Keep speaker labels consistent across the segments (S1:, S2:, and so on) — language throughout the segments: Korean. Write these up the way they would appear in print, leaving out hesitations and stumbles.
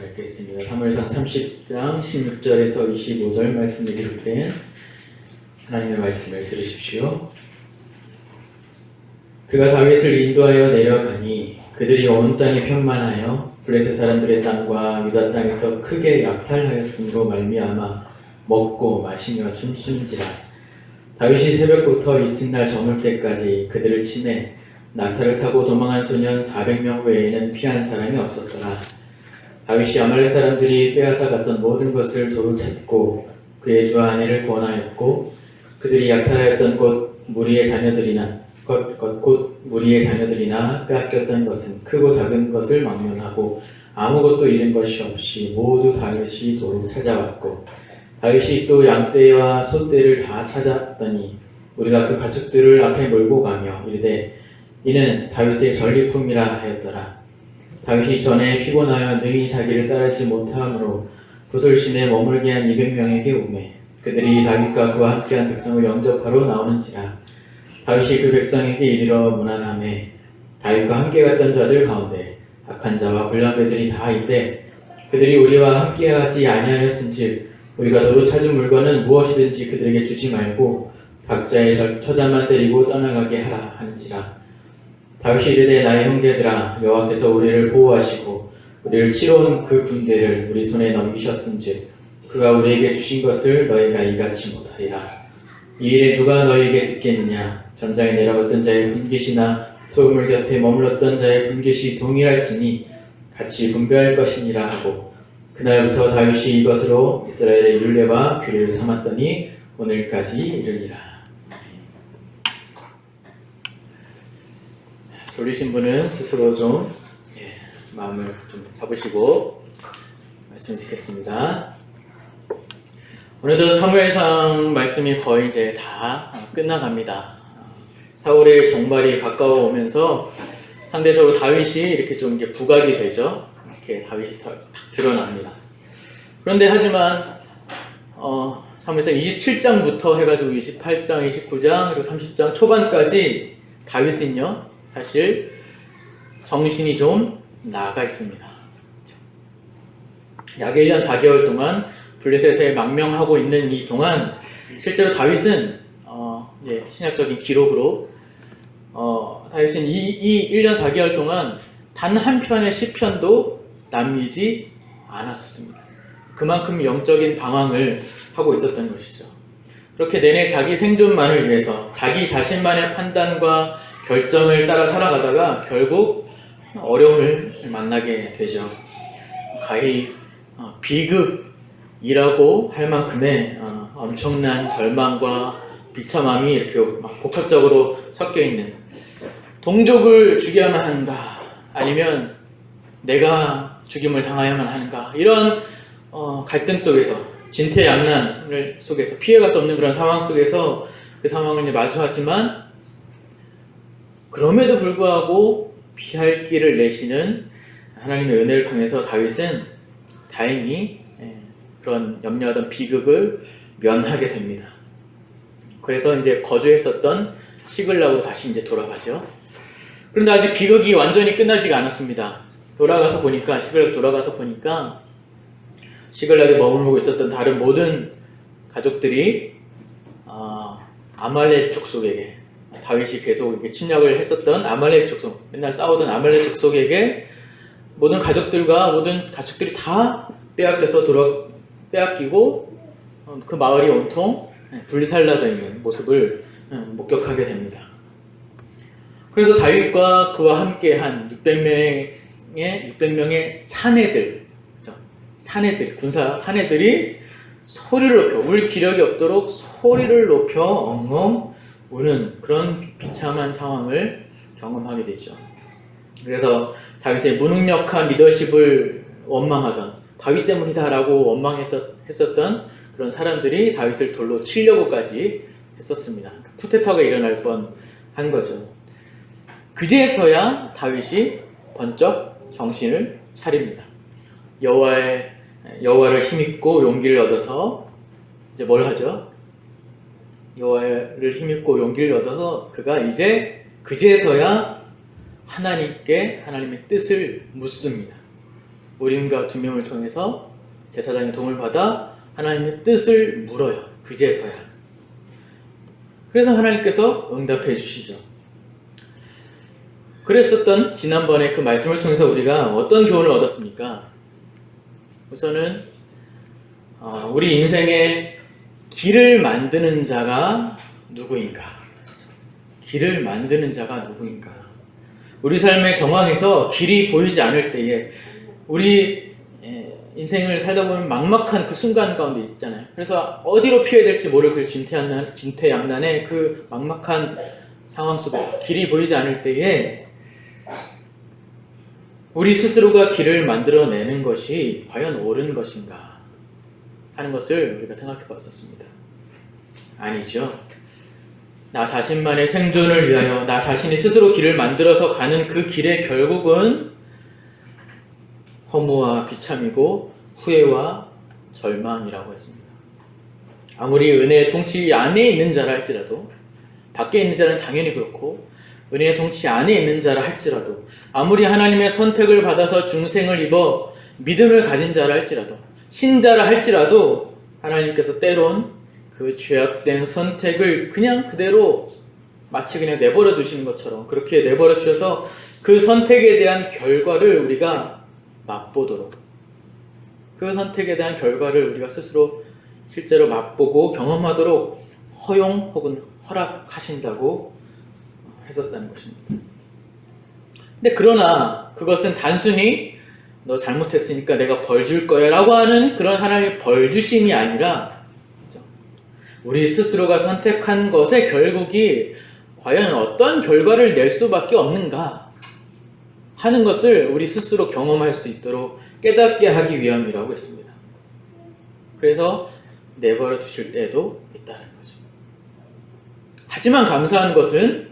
S1: 읽겠습니다. 사무엘상 30장 16절에서 25절 말씀을 읽을 때 하나님의 말씀을 들으십시오. 그가 다윗을 인도하여 내려가니 그들이 온 땅에 평만하여 블레셋 사람들의 땅과 유다 땅에서 크게 약탈하였으므로 말미암아 먹고 마시며 춤춘지라. 다윗이 새벽부터 이튿날 저물 때까지 그들을 치매 낙타를 타고 도망한 소년 400명 외에는 피한 사람이 없었더라. 다윗이 아말렉 사람들이 빼앗아 갔던 모든 것을 도로 찾고 그의 두 아내를 구원하였고 그들이 약탈하였던 곳 무리의 자녀들이나 빼앗겼던 것은 크고 작은 것을 막론하고 아무것도 잃은 것이 없이 모두 다윗이 도로 찾아왔고 다윗이 또 양떼와 소떼를 다 찾았더니 우리가 그 가축들을 앞에 몰고 가며 이르되 이는 다윗의 전리품이라 하였더라. 다윗이 전에 피곤하여 능히 자기를 따르지 못하므로 부솔신에 머물게 한 200명에게 오매 그들이 다윗과 그와 함께한 백성을 영접하러 나오는지라. 다윗이 그 백성에게 이르러 문안하매 다윗과 함께 갔던 자들 가운데 악한 자와 불량배들이 다 있되 그들이 우리와 함께하지 아니하였은즉 우리가 도로 찾은 물건은 무엇이든지 그들에게 주지 말고 각자의 처자만 데리고 떠나가게 하라 하는지라. 다윗이 이르되 나의 형제들아 여호와께서 우리를 보호하시고 우리를 치러 온 그 군대를 우리 손에 넘기셨은즉 그가 우리에게 주신 것을 너희가 이같이 못하리라. 이 일에 누가 너희에게 듣겠느냐. 전장에 내려갔던 자의 분깃이나 소유물 곁에 머물렀던 자의 분깃이 동일할지니 같이 분배할 것이니라 하고 그날부터 다윗이 이것으로 이스라엘의 율례와 규례를 삼았더니 오늘까지 이르리라. 졸리신 분은 스스로 좀 마음을 좀 잡으시고 말씀 듣겠습니다. 오늘도 사무엘상 말씀이 거의 이제 다 끝나갑니다. 사울의 종말이 가까워 오면서 상대적으로 다윗이 이렇게 좀 이제 부각이 되죠. 이렇게 다윗이 딱 드러납니다. 그런데 하지만 사무엘상 27장부터 해가지고 28장, 29장 그리고 30장 초반까지 다윗은요 사실 정신이 좀 나가 있습니다. 약 1년 4개월 동안 블레셋에 망명하고 있는 이 동안 실제로 다윗은 신약적인 기록으로 다윗은 이 1년 4개월 동안 단 한 편의 시편도 남기지 않았었습니다. 그만큼 영적인 방황을 하고 있었던 것이죠. 그렇게 내내 자기 생존만을 위해서 자기 자신만의 판단과 결정을 따라 살아가다가 결국 어려움을 만나게 되죠. 가히 비극이라고 할 만큼의 엄청난 절망과 비참함이 이렇게 막 복합적으로 섞여 있는, 동족을 죽여야만 하는가 아니면 내가 죽임을 당하야만 하는가, 이런 갈등 속에서, 진퇴양난 속에서 피해갈 수 없는 그런 상황 속에서 그 상황을 마주하지만 그럼에도 불구하고 피할 길을 내시는 하나님의 은혜를 통해서 다윗은 다행히 그런 염려하던 비극을 면하게 됩니다. 그래서 이제 거주했었던 시글락으로 다시 이제 돌아가죠. 그런데 아직 비극이 완전히 끝나지가 않았습니다. 시글락 돌아가서 보니까 시글락에 머물고 있었던 다른 모든 가족들이 아말렉 족속에게, 다윗이 계속 이렇게 침략을 했었던 아말렉 족속, 맨날 싸우던 아말렉 족속에게 모든 가족들과 모든 가축들이 다 빼앗기고 그 마을이 온통 불살라져 있는 모습을 목격하게 됩니다. 그래서 다윗과 그와 함께한 600명의 군사 사내들이 소리를 높여, 울 기력이 없도록 소리를 높여 엉엉 우는 그런 비참한 상황을 경험하게 되죠. 그래서 다윗의 무능력한 리더십을 원망하던, 다윗 때문이다라고 원망했었던 그런 사람들이 다윗을 돌로 치려고까지 했었습니다. 쿠데타가 일어날 뻔한 거죠. 그제서야 다윗이 번쩍 정신을 차립니다. 여호와를 힘입고 용기를 얻어서 이제 뭘 하죠? 여호와를 힘입고 용기를 얻어서 그가 이제 그제서야 하나님의 뜻을 묻습니다. 우림과 둠밈을 통해서 제사장의 도움을 받아 하나님의 뜻을 물어요. 그제서야. 그래서 하나님께서 응답해 주시죠. 그랬었던 지난번에 그 말씀을 통해서 우리가 어떤 교훈을 얻었습니까? 우선은 우리 인생의 길을 만드는 자가 누구인가? 길을 만드는 자가 누구인가? 우리 삶의 정황에서 길이 보이지 않을 때에 우리 인생을 살다 보면 막막한 그 순간 가운데 있잖아요. 그래서 어디로 피해야 될지 모를 그 진퇴양난의 그 막막한 상황 속에서 길이 보이지 않을 때에 우리 스스로가 길을 만들어내는 것이 과연 옳은 것인가 하는 것을 우리가 생각해 봤었습니다. 아니죠. 나 자신만의 생존을 위하여 나 자신이 스스로 길을 만들어서 가는 그 길의 결국은 허무와 비참이고 후회와 절망이라고 했습니다. 아무리 은혜의 통치 안에 있는 자라 할지라도, 밖에 있는 자는 당연히 그렇고 은혜의 통치 안에 있는 자라 할지라도, 아무리 하나님의 선택을 받아서 중생을 입어 믿음을 가진 자라 할지라도, 신자라 할지라도 하나님께서 때론 그 죄악된 선택을 그냥 그대로 마치 그냥 내버려 두시는 것처럼 그렇게 내버려 주셔서 그 선택에 대한 결과를 우리가 맛보도록, 그 선택에 대한 결과를 우리가 스스로 실제로 맛보고 경험하도록 허용 혹은 허락하신다고 했었다는 것입니다. 근데 그러나 그것은 단순히 너 잘못했으니까 내가 벌 줄 거야 라고 하는 그런 하나님의 벌 주심이 아니라 우리 스스로가 선택한 것의 결국이 과연 어떤 결과를 낼 수밖에 없는가 하는 것을 우리 스스로 경험할 수 있도록 깨닫게 하기 위함이라고 했습니다. 그래서 내버려 두실 때도 있다는 거죠. 하지만 감사한 것은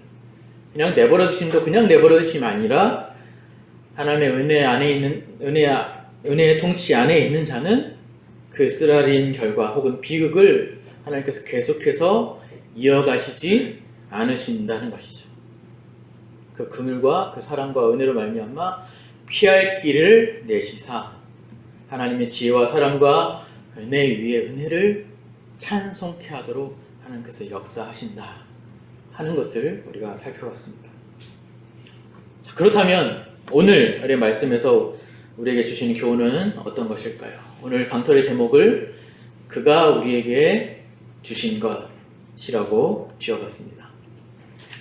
S1: 그냥 내버려 두심도 그냥 내버려 두심이 아니라 하나님의 은혜 안에 있는 은혜의 통치 안에 있는 자는 그 쓰라린 결과 혹은 비극을 하나님께서 계속해서 이어가시지 않으신다는 것이죠. 그 긍휼과 그 사랑과 은혜로 말미암아 피할 길을 내시사 하나님의 지혜와 사랑과 은혜 위에 은혜를 찬송케 하도록 하나님께서 역사하신다 하는 것을 우리가 살펴봤습니다. 자, 그렇다면 오늘의 말씀에서 우리에게 주시는 교훈은 어떤 것일까요? 오늘 강설의 제목을 그가 우리에게 주신 것이라고 지어봤습니다.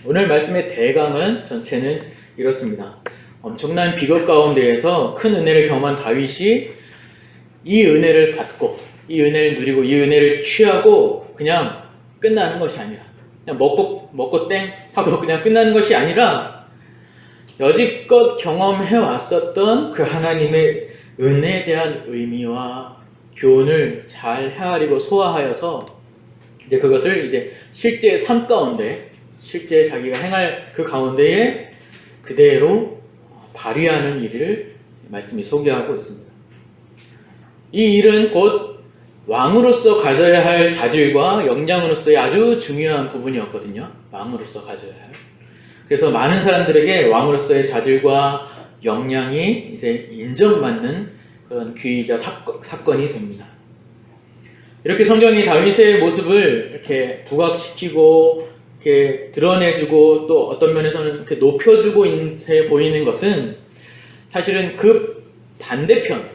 S1: 오늘 말씀의 대강은 전체는 이렇습니다. 엄청난 비극 가운데에서 큰 은혜를 경험한 다윗이 이 은혜를 받고 이 은혜를 누리고 이 은혜를 취하고 그냥 끝나는 것이 아니라 그냥 먹고 땡 하고 그냥 끝나는 것이 아니라 여지껏 경험해 왔었던 그 하나님의 은혜에 대한 의미와 교훈을 잘 헤아리고 소화하여서 이제 그것을 이제 실제 삶 가운데 실제 자기가 행할 그 가운데에 그대로 발휘하는 일을 말씀이 소개하고 있습니다. 이 일은 곧 왕으로서 가져야 할 자질과 역량으로서의 아주 중요한 부분이었거든요. 왕으로서 가져야 할. 그래서 많은 사람들에게 왕으로서의 자질과 역량이 이제 인정받는 그런 귀의자 사건이 됩니다. 이렇게 성경이 다윗의 모습을 이렇게 부각시키고 이렇게 드러내주고 또 어떤 면에서는 이렇게 높여주고 보이는 것은 사실은 그 반대편,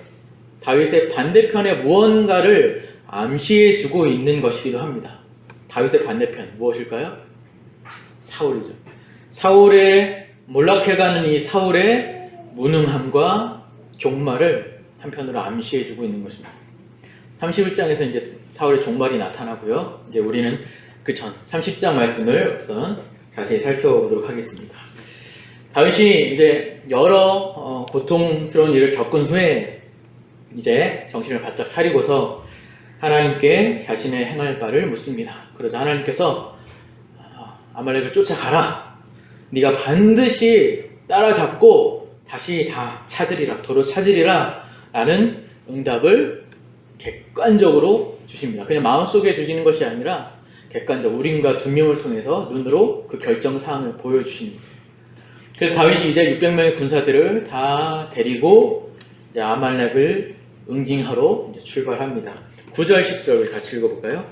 S1: 다윗의 반대편의 무언가를 암시해주고 있는 것이기도 합니다. 다윗의 반대편 무엇일까요? 사울이죠. 사울의 몰락해가는 이 사울의 무능함과 종말을 한편으로 암시해주고 있는 것입니다. 31장에서 이제 사울의 종말이 나타나고요. 이제 우리는 그 전 30장 말씀을 우선 자세히 살펴보도록 하겠습니다. 다윗이 이제 여러 고통스러운 일을 겪은 후에 이제 정신을 바짝 차리고서 하나님께 자신의 행할 바를 묻습니다. 그러자 하나님께서 아말렉을 쫓아가라. 네가 반드시 따라잡고 다시 다 찾으리라. 도로 찾으리라. 라는 응답을 객관적으로 주십니다. 그냥 마음속에 주시는 것이 아니라 객관적 우림과 둠밈을 통해서 눈으로 그 결정사항을 보여주십니다. 그래서 다윗이 이제 600명의 군사들을 다 데리고 이제 아말렉을 응징하러 이제 출발합니다. 9절 10절 같이 읽어볼까요?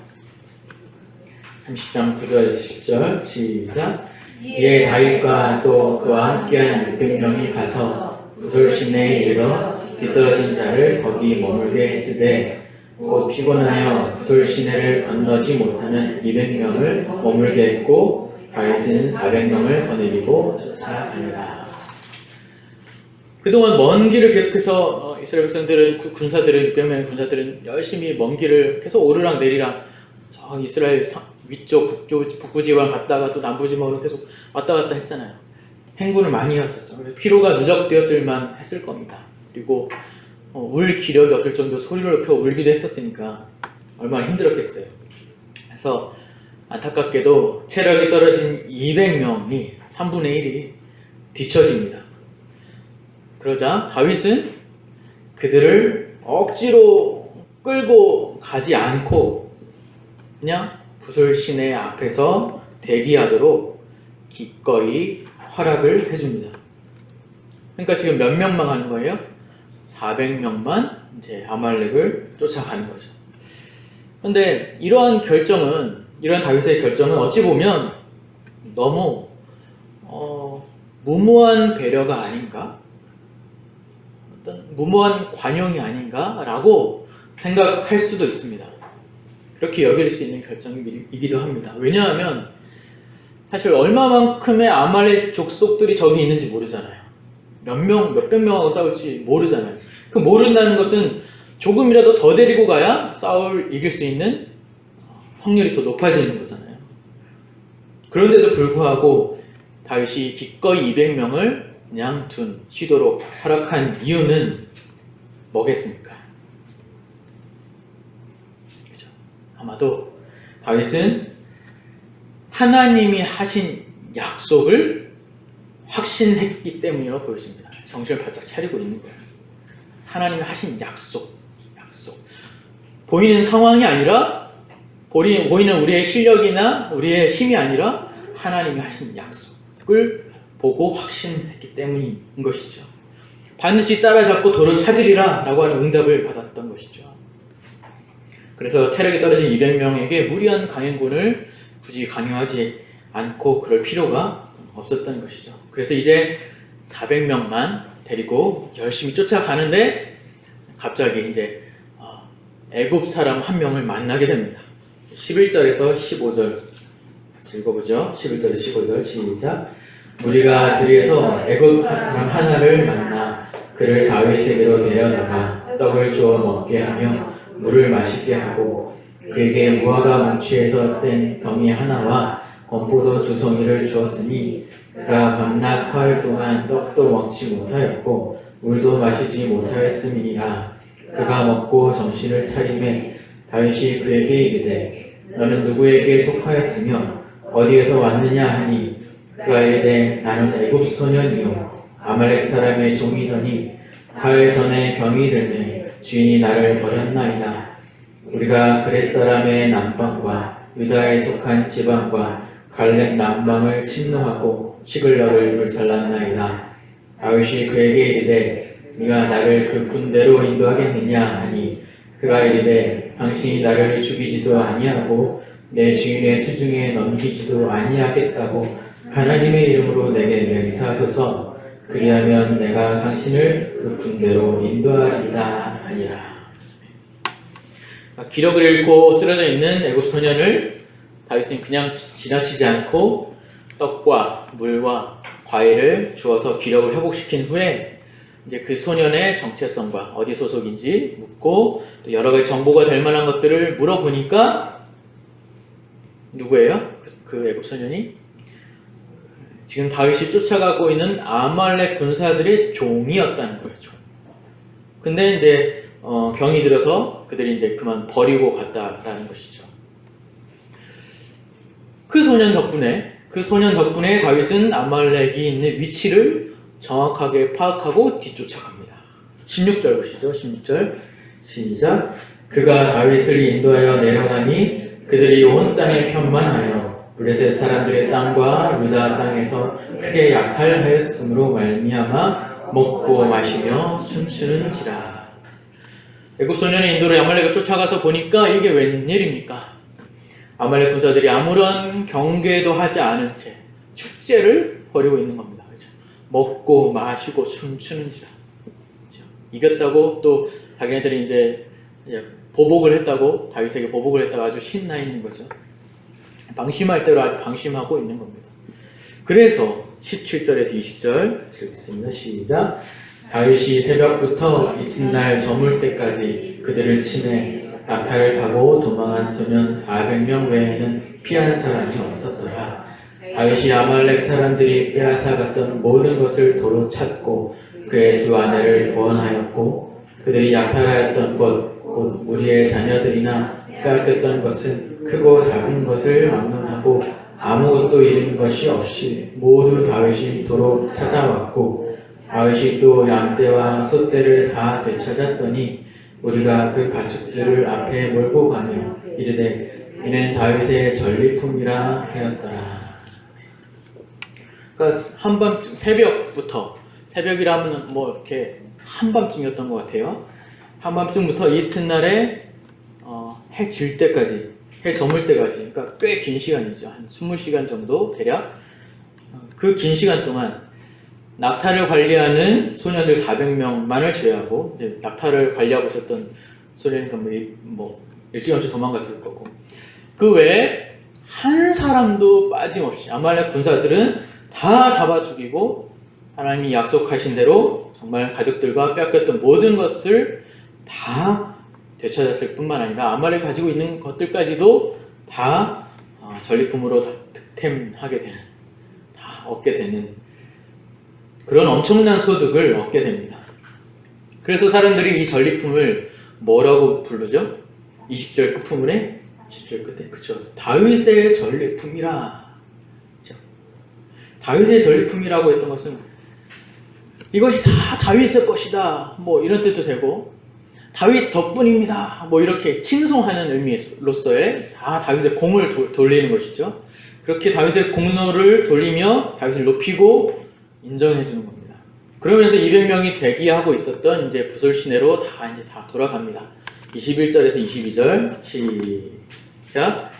S1: 30장 9절 10절 시작. 이에 다윗과 또 그와 함께한 600명이 가서 부솔시내에 이르러 뒤떨어진 자를 거기 머물게 했으되 곧 피곤하여 부솔시내를 건너지 못하는 200명을 머물게 했고 다윗은 400명을 거느리고 쫓아가니라. 그동안 먼 길을 계속해서 이스라엘 백성들은 군사들은 600명의 군사들은 열심히 먼 길을 계속 오르락 내리락 저 이스라엘 위쪽 북부 지방 갔다가 또 남부 지방으로 계속 왔다 갔다 했잖아요. 행군을 많이 했었죠. 피로가 누적되었을 만 했을 겁니다. 그리고 울 기력이 없을 정도 소리를 높여 울기도 했었으니까 얼마나 힘들었겠어요. 그래서 안타깝게도 체력이 떨어진 200명이 3분의 1이 뒤처집니다. 그러자 다윗은 그들을 억지로 끌고 가지 않고 그냥 부솔 시내 앞에서 대기하도록 기꺼이 허락을 해줍니다. 그러니까 지금 몇 명만 가는 거예요? 400명만 이제 아말렉을 쫓아가는 거죠. 그런데 이러한 다윗의 결정은 어찌 보면 너무 무모한 배려가 아닌가? 어떤 무모한 관용이 아닌가라고 생각할 수도 있습니다. 그렇게 여길 수 있는 결정이기도 합니다. 왜냐하면 사실 얼마만큼의 아말렉 족속들이 저기 있는지 모르잖아요. 몇백 명하고 싸울지 모르잖아요. 그 모른다는 것은 조금이라도 더 데리고 가야 이길 수 있는 확률이 더 높아지는 거잖아요. 그런데도 불구하고 다윗이 기꺼이 200명을 그냥 쉬도록 허락한 이유는 뭐겠습니까? 그죠? 아마도 다윗은 하나님이 하신 약속을 확신했기 때문이라고 보여집니다. 정신을 바짝 차리고 있는 거예요. 하나님이 하신 약속. 보이는 상황이 아니라 보이는 우리의 실력이나 우리의 힘이 아니라 하나님이 하신 약속을 보고 확신했기 때문인 것이죠. 반드시 따라잡고 도로 찾으리라 라고 하는 응답을 받았던 것이죠. 그래서 체력이 떨어진 200명에게 무리한 강행군을 굳이 강요하지 않고 그럴 필요가 없었던 것이죠. 그래서 이제 400명만 데리고 열심히 쫓아가는데 갑자기 이제 애굽 사람 한 명을 만나게 됩니다. 11절에서 15절 같이 읽어보죠. 11절에서 15절 시작. 우리가 들에서 애굽 사람 하나를 만나 그를 다윗에게로 데려다가 떡을 주어 먹게 하며 물을 마시게 하고 그에게 무화과 뭉치에서 뗀 덩이 하나와 건포도 2송이를 주었으니 그가 밤낮 사흘 동안 떡도 먹지 못하였고 물도 마시지 못하였음이니라. 그가 먹고 정신을 차리매 다윗이 그에게 이르되 너는 누구에게 속하였으며 어디에서 왔느냐 하니 그가 이르되 나는 애굽 소년이요 아말렉 사람의 종이더니 사흘 전에 병이 들매 주인이 나를 버렸나이다. 우리가 그렛 사람의 남방과 유다에 속한 지방과 갈렙 남방을 침노하고 시글럭을 불살랐나이다. 다윗이 그에게 이르되 네가 나를 그 군대로 인도하겠느냐 하니 그가 이르되 당신이 나를 죽이지도 아니하고 내 주인의 수중에 넘기지도 아니하겠다고 하나님의 이름으로 내게 맹세하소서. 그리하면 내가 당신을 그 군대로 인도하리이다 하니라. 기력을 잃고 쓰러져 있는 애굽 소년을 다윗은 그냥 지나치지 않고 떡과 물과 과일을 주어서 기력을 회복시킨 후에 이제 그 소년의 정체성과 어디 소속인지 묻고 또 여러 가지 정보가 될 만한 것들을 물어보니까 누구예요? 그 애굽 소년이 지금 다윗이 쫓아가고 있는 아말렉 군사들의 종이었다는 거예요. 근데 이제 병이 들어서 그들이 이제 그만 버리고 갔다라는 것이죠. 그 소년 덕분에 다윗은 아말렉이 있는 위치를 정확하게 파악하고 뒤쫓아갑니다. 16절 보시죠. 16절 시작. 그가 다윗을 인도하여 내려가니 그들이 온 땅에 편만하여 블레셋 사람들의 땅과 유다 땅에서 크게 약탈하였으므로 말미암아 먹고 마시며 춤추는지라. 애굽 소년의 인도로 아말렉을 쫓아가서 보니까 이게 웬일입니까? 아말렉 군사들이 아무런 경계도 하지 않은 채 축제를 벌이고 있는 겁니다. 그렇죠? 먹고 마시고 춤추는지라. 그렇죠? 이겼다고 또 자기네들이 이제 보복을 했다고, 다윗에게 보복을 했다고 아주 신나 있는 거죠. 방심할 대로 아주 방심하고 있는 겁니다. 그래서 17절에서 20절 읽겠습니다. 시작. 다윗이 새벽부터 이튿날 저물 때까지 그들을 치매 낙타를 타고 도망한 소년 400명 외에는 피한 사람이 없었더라. 다윗이 아말렉 사람들이 빼앗아갔던 모든 것을 도로 찾고 그의 두 아내를 구원하였고 그들이 약탈하였던 것 곧 우리의 자녀들이나 빼앗겼던 것은 크고 작은 것을 막론하고 아무것도 잃은 것이 없이 모두 다윗이 도로 찾아왔고 다윗이 또 양떼와 소떼를 다 되찾았더니 우리가 그 가축들을 앞에 몰고 가며 이르되 이는 다윗의 전리품이라 하였더라. 그러니까 한밤중 새벽부터, 새벽이라면 뭐 이렇게 한밤중이었던 것 같아요. 한밤중부터 이튿날에 해 질 때까지, 해 저물 때까지, 그러니까 꽤 긴 시간이죠. 한 20시간 정도 대략. 그 긴 시간 동안 낙타를 관리하는 소년들 400명만을 제외하고, 이제 낙타를 관리하고 있었던 소년이니까 뭐 일찌감치 도망갔을 거고, 그 외에 한 사람도 빠짐없이 아말렉 군사들은 다 잡아 죽이고 하나님이 약속하신 대로 정말 가족들과 빼앗겼던 모든 것을 다 되찾았을 뿐만 아니라 아말렉이 가지고 있는 것들까지도 다 전리품으로 다 득템하게 되는, 다 얻게 되는 그런 엄청난 소득을 얻게 됩니다. 그래서 사람들이 이 전리품을 뭐라고 부르죠? 20절 끝부분에 10절 끝에 그쵸? 다윗의 전리품이라. 그쵸? 다윗의 전리품이라고 했던 것은 이것이 다 다윗의 것이다, 뭐 이런 뜻도 되고 다윗 덕분입니다, 뭐 이렇게 칭송하는 의미로서의 다 다윗의 공을 돌리는 것이죠. 그렇게 다윗의 공로를 돌리며 다윗을 높이고 인정해 주는 겁니다. 그러면서 200명이 대기하고 있었던 이제 부솔 시내로 다 돌아갑니다. 21절에서 22절 시작.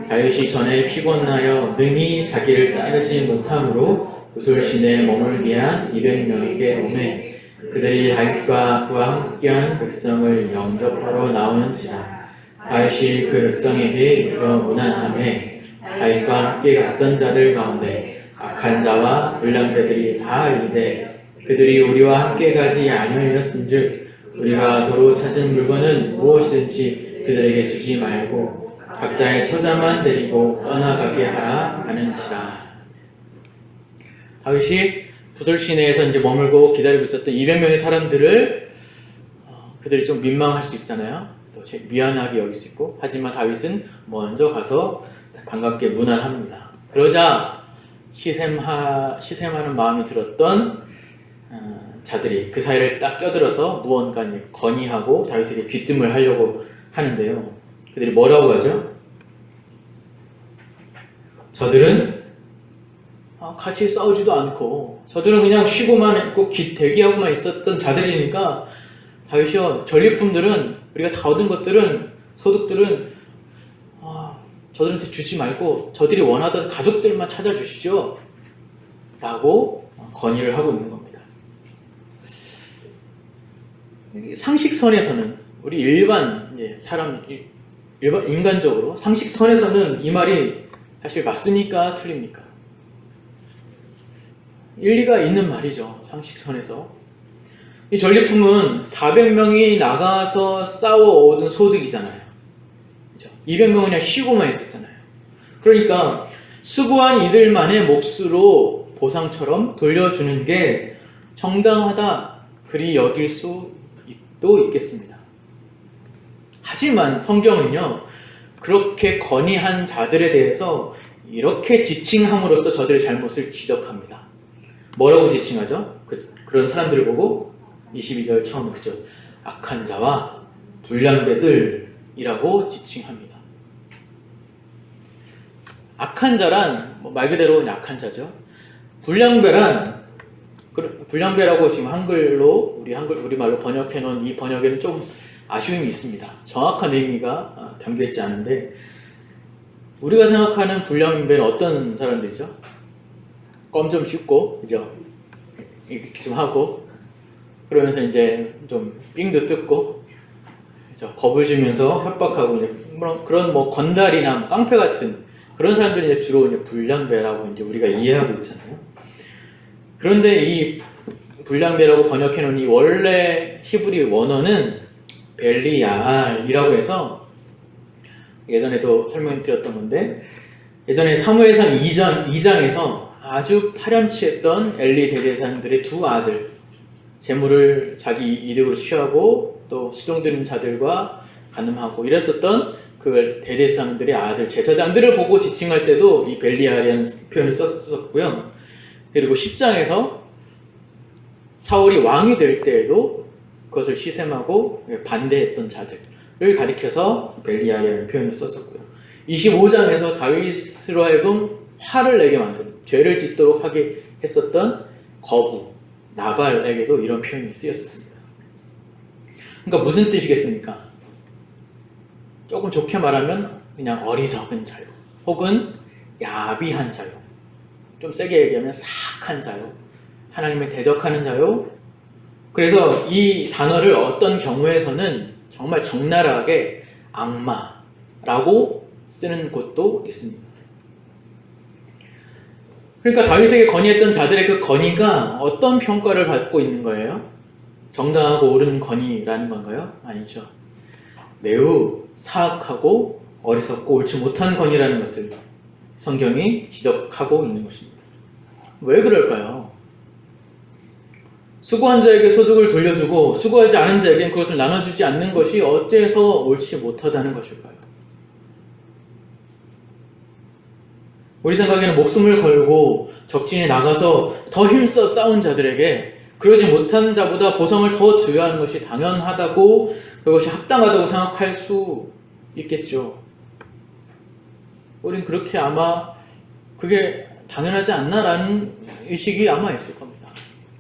S1: 다윗이 전에 피곤하여 능히 자기를 따르지 못함으로 부솔 시내에 머물기 위한 200명에게 오매 그들이 다윗과 그와 함께한 백성을 영접하러 나오는지라. 다윗이 그 백성에게 이르러 문안하매 다윗과 함께 갔던 자들 가운데 악한 자와 불량배들이 다 이르되 그들이 우리와 함께 가지 아니하였은즉 우리가 도로 찾은 물건은 무엇이든지 그들에게 주지 말고 각자의 처자만 데리고 떠나가게 하라 하는지라. 다윗이 부솔 시내에서 이제 머물고 기다리고 있었던 200명의 사람들을 그들이 좀 민망할 수 있잖아요. 또 미안하게 여길 수 있고, 하지만 다윗은 먼저 가서 반갑게 문안합니다. 그러자 시샘하는 마음이 들었던 자들이 그 사이를 딱 껴들어서 무언가 건의하고 다윗에게 귀뜸을 하려고 하는데요. 그들이 뭐라고 하죠? 저들은 같이 싸우지도 않고 저들은 그냥 쉬고만 있고 대기하고만 있었던 자들이니까 다윗이요, 전리품들은 우리가 다 얻은 것들은, 소득들은 저들한테 주지 말고 저들이 원하던 가족들만 찾아주시죠 라고 건의를 하고 있는 겁니다. 상식선에서는, 우리 일반 인간적으로 상식선에서는 이 말이 사실 맞습니까? 틀립니까? 일리가 있는 말이죠. 상식선에서. 이 전리품은 400명이 나가서 싸워 얻은 소득이잖아요. 그렇죠? 200명은 그냥 쉬고만 있었잖아요. 그러니까 수고한 이들만의 몫으로 보상처럼 돌려주는 게 정당하다, 그리 여길 수도 있겠습니다. 하지만 성경은요, 그렇게 건의한 자들에 대해서 이렇게 지칭함으로써 저들의 잘못을 지적합니다. 뭐라고 지칭하죠? 그런 사람들을 보고 22절 처음 그죠? 악한 자와 불량배들이라고 지칭합니다. 악한 자란 말 그대로 악한 자죠. 불량배란 불량배라고 지금 한글로 우리말로 번역해 놓은 이 번역에는 좀 아쉬움이 있습니다. 정확한 의미가 담겨 있지 않은데, 우리가 생각하는 불량배는 어떤 사람들이죠? 껌 좀 씹고, 그죠? 이렇게 좀 하고, 그러면서 이제 좀 삥도 뜯고, 그죠? 겁을 주면서 협박하고, 이제 그런 뭐 건달이나 깡패 같은 그런 사람들이 이제 주로 이제 불량배라고 이제 우리가 이해하고 있잖아요. 그런데 이 불량배라고 번역해 놓은 이 원래 히브리 원어는 벨리야알이라고 해서, 예전에도 설명드렸던 건데, 예전에 사무엘상 2장에서 아주 파렴치했던 엘리 대제사장들의 두 아들, 재물을 자기 이득으로 취하고 또 수종드는 자들과 간음하고 이랬었던 그 대제사장들의 아들, 제사장들을 보고 지칭할 때도 이 벨리알이라는 표현을 썼었고요. 그리고 10장에서 사울이 왕이 될 때에도 그것을 시샘하고 반대했던 자들을 가리켜서 벨리알이라는 표현을 썼었고요. 25장에서 다윗으로 하여금 화를 내게 만든, 죄를 짓도록 하게 했었던 거부 나발에게도 이런 표현이 쓰였었습니다. 그러니까 무슨 뜻이겠습니까? 조금 좋게 말하면 그냥 어리석은 자요, 혹은 야비한 자요, 좀 세게 얘기하면 사악한 자요, 하나님을 대적하는 자요. 그래서 이 단어를 어떤 경우에서는 정말 적나라하게 악마라고 쓰는 곳도 있습니다. 그러니까 다윗에게 건의했던 자들의 그 건의가 어떤 평가를 받고 있는 거예요? 정당하고 옳은 건의라는 건가요? 아니죠. 매우 사악하고 어리석고 옳지 못한 건의라는 것을 성경이 지적하고 있는 것입니다. 왜 그럴까요? 수고한 자에게 소득을 돌려주고 수고하지 않은 자에겐 그것을 나눠주지 않는 것이 어째서 옳지 못하다는 것일까요? 우리 생각에는 목숨을 걸고 적진에 나가서 더 힘써 싸운 자들에게 그러지 못한 자보다 보상을 더 줘야 하는 것이 당연하다고, 그것이 합당하다고 생각할 수 있겠죠. 우린 그렇게 아마 그게 당연하지 않나라는 의식이 아마 있을 겁니다.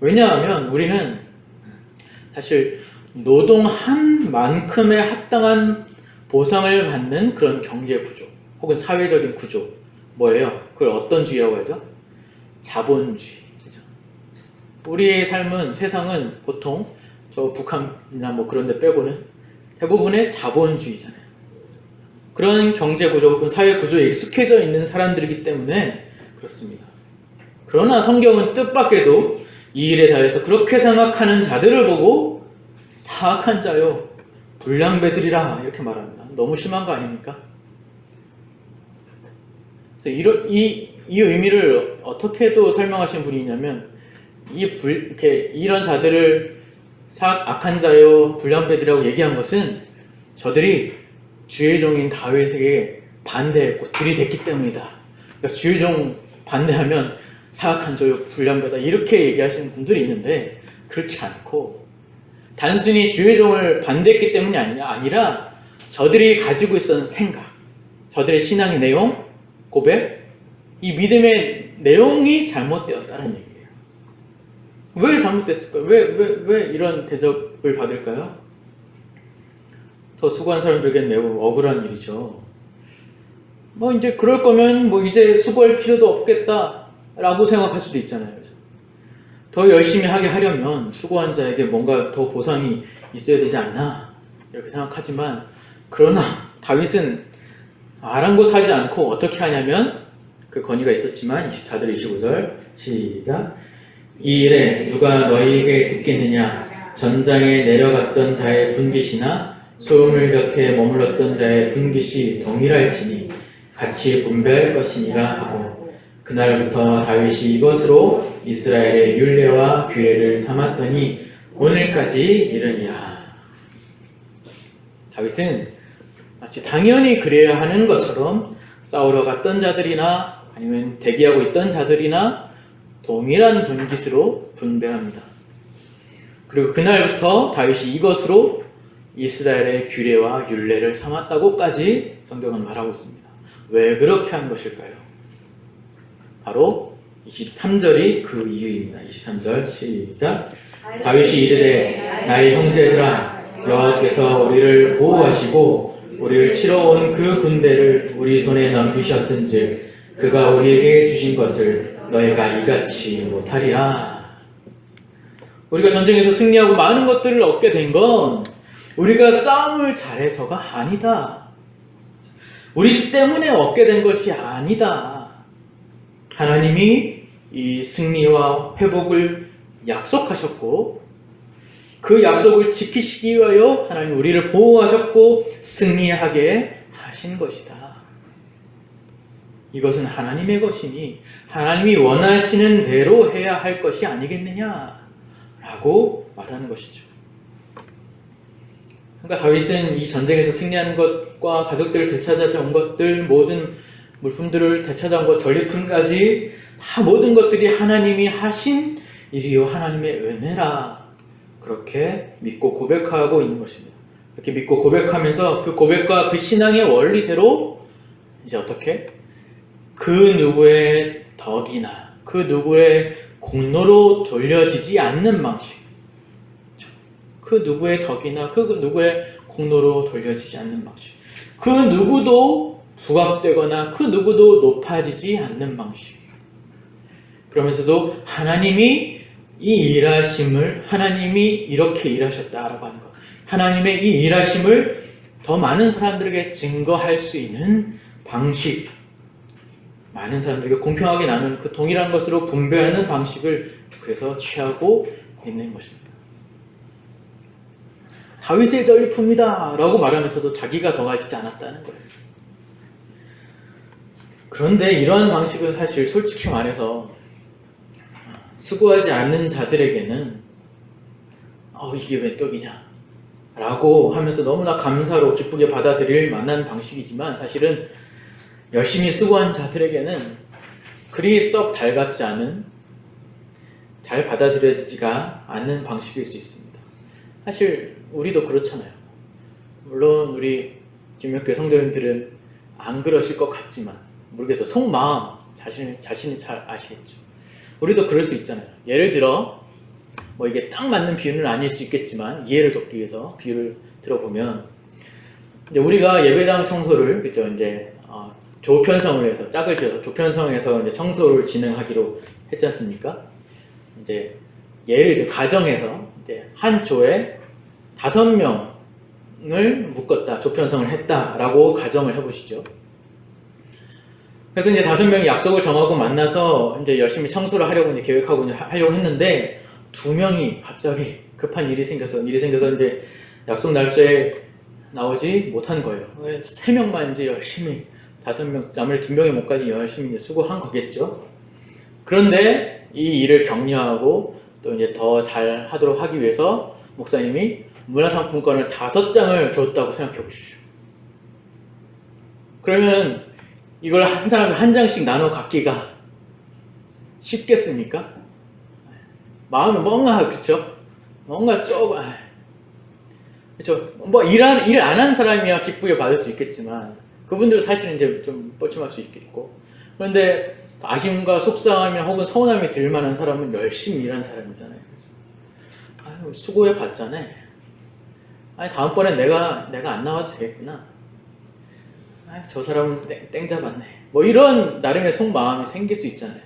S1: 왜냐하면 우리는 사실 노동한 만큼의 합당한 보상을 받는 그런 경제 구조 혹은 사회적인 구조, 뭐예요? 그걸 어떤 주의라고 하죠? 자본주의. 그죠? 우리의 삶은, 세상은 보통 저 북한이나 뭐 그런 데 빼고는 대부분의 자본주의잖아요. 그런 경제 구조 혹은 사회 구조에 익숙해져 있는 사람들이기 때문에 그렇습니다. 그러나 성경은 뜻밖에도 이 일에 대해서 그렇게 생각하는 자들을 보고 사악한 자요, 불량배들이라 이렇게 말합니다. 너무 심한 거 아닙니까? 이 의미를 어떻게 또 설명하신 분이 있냐면, 이런 자들을 악한 자요, 불량배들이라고 얘기한 것은 저들이 주의 종인 다윗에게 반대했고 들이댔기 때문이다. 그러니까 주의 종 반대하면 사악한 자요, 불량배다, 이렇게 얘기하시는 분들이 있는데, 그렇지 않고 단순히 주의 종을 반대했기 때문이 아니라 저들이 가지고 있었던 생각, 저들의 신앙의 내용, 고백, 이 믿음의 내용이 잘못되었다는 얘기예요. 왜 잘못됐을까요? 왜 이런 대접을 받을까요? 더 수고한 사람들에게는 매우 억울한 일이죠. 뭐 이제 그럴 거면 뭐 이제 수고할 필요도 없겠다라고 생각할 수도 있잖아요. 더 열심히 하게 하려면 수고한 자에게 뭔가 더 보상이 있어야 되지 않나 이렇게 생각하지만, 그러나 다윗은 아랑곳하지 않고 어떻게 하냐면, 그 건의가 있었지만 24절 25절 시작. 이 일에 누가 너희에게 듣겠느냐? 전장에 내려갔던 자의 분깃이나 소음을 곁에 머물렀던 자의 분깃이 동일할지니 같이 분배할 것이니라 하고, 그날부터 다윗이 이것으로 이스라엘의 율례와 규례를 삼았더니 오늘까지 이르니라. 다윗은 마치 당연히 그래야 하는 것처럼 싸우러 갔던 자들이나 아니면 대기하고 있던 자들이나 동일한 분깃으로 분배합니다. 그리고 그날부터 다윗이 이것으로 이스라엘의 규례와 율례를 삼았다고까지 성경은 말하고 있습니다. 왜 그렇게 한 것일까요? 바로 23절이 그 이유입니다. 23절 시작. 다윗이 이르되 나의 형제들아 여호와께서 우리를 보호하시고 우리를 치러 온 그 군대를 우리 손에 넘기셨은즉 그가 우리에게 주신 것을 너희가 이같이 못하리라. 우리가 전쟁에서 승리하고 많은 것들을 얻게 된 건 우리가 싸움을 잘해서가 아니다. 우리 때문에 얻게 된 것이 아니다. 하나님이 이 승리와 회복을 약속하셨고 그 약속을 지키시기 위하여 하나님 우리를 보호하셨고 승리하게 하신 것이다. 이것은 하나님의 것이니 하나님이 원하시는 대로 해야 할 것이 아니겠느냐라고 말하는 것이죠. 그러니까 다윗은 이 전쟁에서 승리한 것과 가족들을 되찾아온 것들, 모든 물품들을 되찾아온 것, 전리품까지 다 모든 것들이 하나님이 하신 일이요 하나님의 은혜라 그렇게 믿고 고백하고 있는 것입니다. 이렇게 믿고 고백하면서 그 고백과 그 신앙의 원리대로 이제 어떻게? 그 누구의 덕이나 그 누구의 공로로 돌려지지 않는 방식, 그 누구의 덕이나 그 누구의 공로로 돌려지지 않는 방식, 그 누구도 부각되거나 그 누구도 높아지지 않는 방식. 그러면서도 하나님이 이 일하심을 하나님이 이렇게 일하셨다라고 하는 것, 하나님의 이 일하심을 더 많은 사람들에게 증거할 수 있는 방식, 많은 사람들에게 공평하게 나누는 그 동일한 것으로 분배하는 방식을 그래서 취하고 있는 것입니다. 다윗의 전리품이다 라고 말하면서도 자기가 더 가지지 않았다는 거예요. 그런데 이러한 방식은 사실 솔직히 말해서 수고하지 않는 자들에게는 이게 왜 떡이냐 라고 하면서 너무나 감사로 기쁘게 받아들일 만한 방식이지만 사실은 열심히 수고한 자들에게는 그리 썩 달갑지 않은, 잘 받아들여지지가 않는 방식일 수 있습니다. 사실 우리도 그렇잖아요. 물론 우리 김명교회 성도님들은 안 그러실 것 같지만 모르겠어요. 속마음 자신이 잘 아시겠죠. 우리도 그럴 수 있잖아요. 예를 들어 이게 딱 맞는 비유는 아닐 수 있겠지만 이해를 돕기 위해서 비유를 들어보면 이제 우리가 예배당 청소를 그죠 이제 조편성을 해서 짝을 지어서 조편성에서 이제 청소를 진행하기로 했지 않습니까? 이제 예를 들어 가정에서 이제 한 조에 5명을 묶었다, 조편성을 했다라고 가정을 해보시죠. 그래서 이제 5명이 약속을 정하고 만나서 이제 열심히 청소를 하려고 이제 계획하고 이제 하려고 했는데 2명이 갑자기 급한 일이 생겨서 이제 약속 날짜에 나오지 못한 거예요. 3명만 이제 열심히 5명, 아무래도 2명의 못까지 열심히 수고한 거겠죠. 그런데 이 일을 격려하고 또 이제 더 잘 하도록 하기 위해서 목사님이 문화상품권을 5장을 줬다고 생각해 보십시오. 그러면 이걸 한 사람에 한 장씩 나눠 갖기가 쉽겠습니까? 마음이 뭔가 그렇죠? 뭔가 조금 그렇죠? 일 안 한 사람이야 기쁘게 받을 수 있겠지만 그분들은 사실은 이제 좀 뻘쭘할 수 있겠고, 그런데 아쉬움과 속상함이나 혹은 서운함이 들 만한 사람은 열심히 일한 사람이잖아요. 그래서 수고해 봤잖아요. 다음번엔 내가 안 나와도 되겠구나. 저 사람은 땡 잡았네. 이런 나름의 속마음이 생길 수 있잖아요.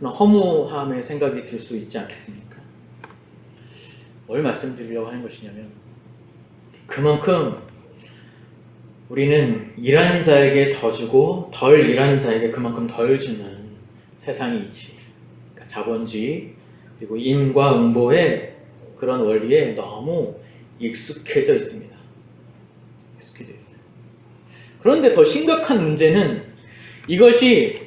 S1: 허무함의 생각이 들 수 있지 않겠습니까? 뭘 말씀드리려고 하는 것이냐면 그만큼 우리는 일하는 자에게 더 주고 덜 일하는 자에게 그만큼 덜 주는 세상이 있지. 그러니까 자본주의 그리고 인과응보의 그런 원리에 너무 익숙해져 있습니다. 익숙해져 있어요. 그런데 더 심각한 문제는 이것이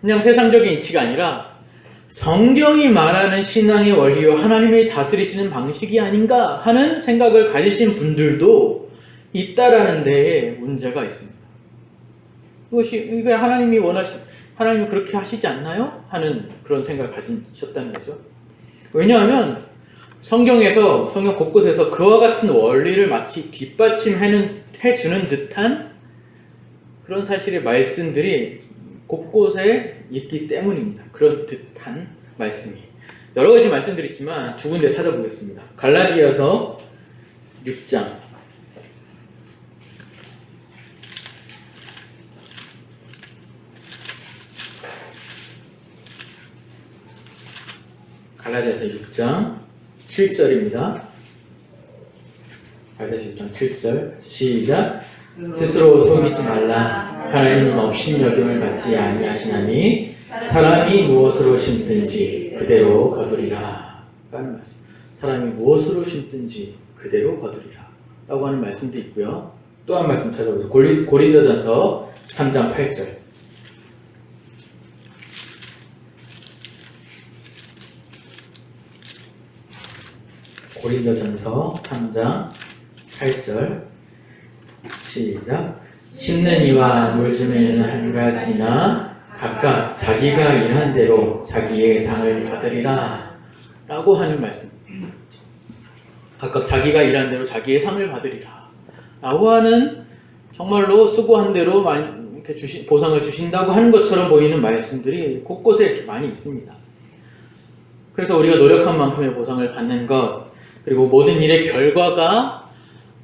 S1: 그냥 세상적인 이치가 아니라 성경이 말하는 신앙의 원리와 하나님이 다스리시는 방식이 아닌가 하는 생각을 가지신 분들도 있다라는 데에 문제가 있습니다. 이게 하나님이 하나님이 그렇게 하시지 않나요? 하는 그런 생각을 가지셨다는 거죠. 왜냐하면 성경 곳곳에서 그와 같은 원리를 마치 뒷받침해주는 듯한 그런 사실의 말씀들이 곳곳에 있기 때문입니다. 그런 듯한 말씀이. 여러 가지 말씀드렸지만 두 군데 찾아보겠습니다. 갈라디아서 6장. 갈라디아서 6장 7절입니다. 갈라디아서 6장 7절 시작. 스스로 속이지 말라. 하나님은 업신여김을 받지 아니하시나니 사람이 무엇으로 심든지 그대로 거두리라 라는 말씀. 사람이 무엇으로 심든지 그대로 거두리라 라고 하는 말씀도 있고요. 또 한 말씀 찾아보세요. 고린도전서 3장 8절. 고린도전서 3장 8절 시작. 심는 이와 놀지는 한 가지나 각각 자기가 일한 대로 자기의 상을 받으리라 라고 하는 말씀. 각각 자기가 일한 대로 자기의 상을 받으리라 라고 하는, 정말로 수고한 대로 이렇게 보상을 주신다고 하는 것처럼 보이는 말씀들이 곳곳에 이렇게 많이 있습니다. 그래서 우리가 노력한 만큼의 보상을 받는 것, 그리고 모든 일의 결과가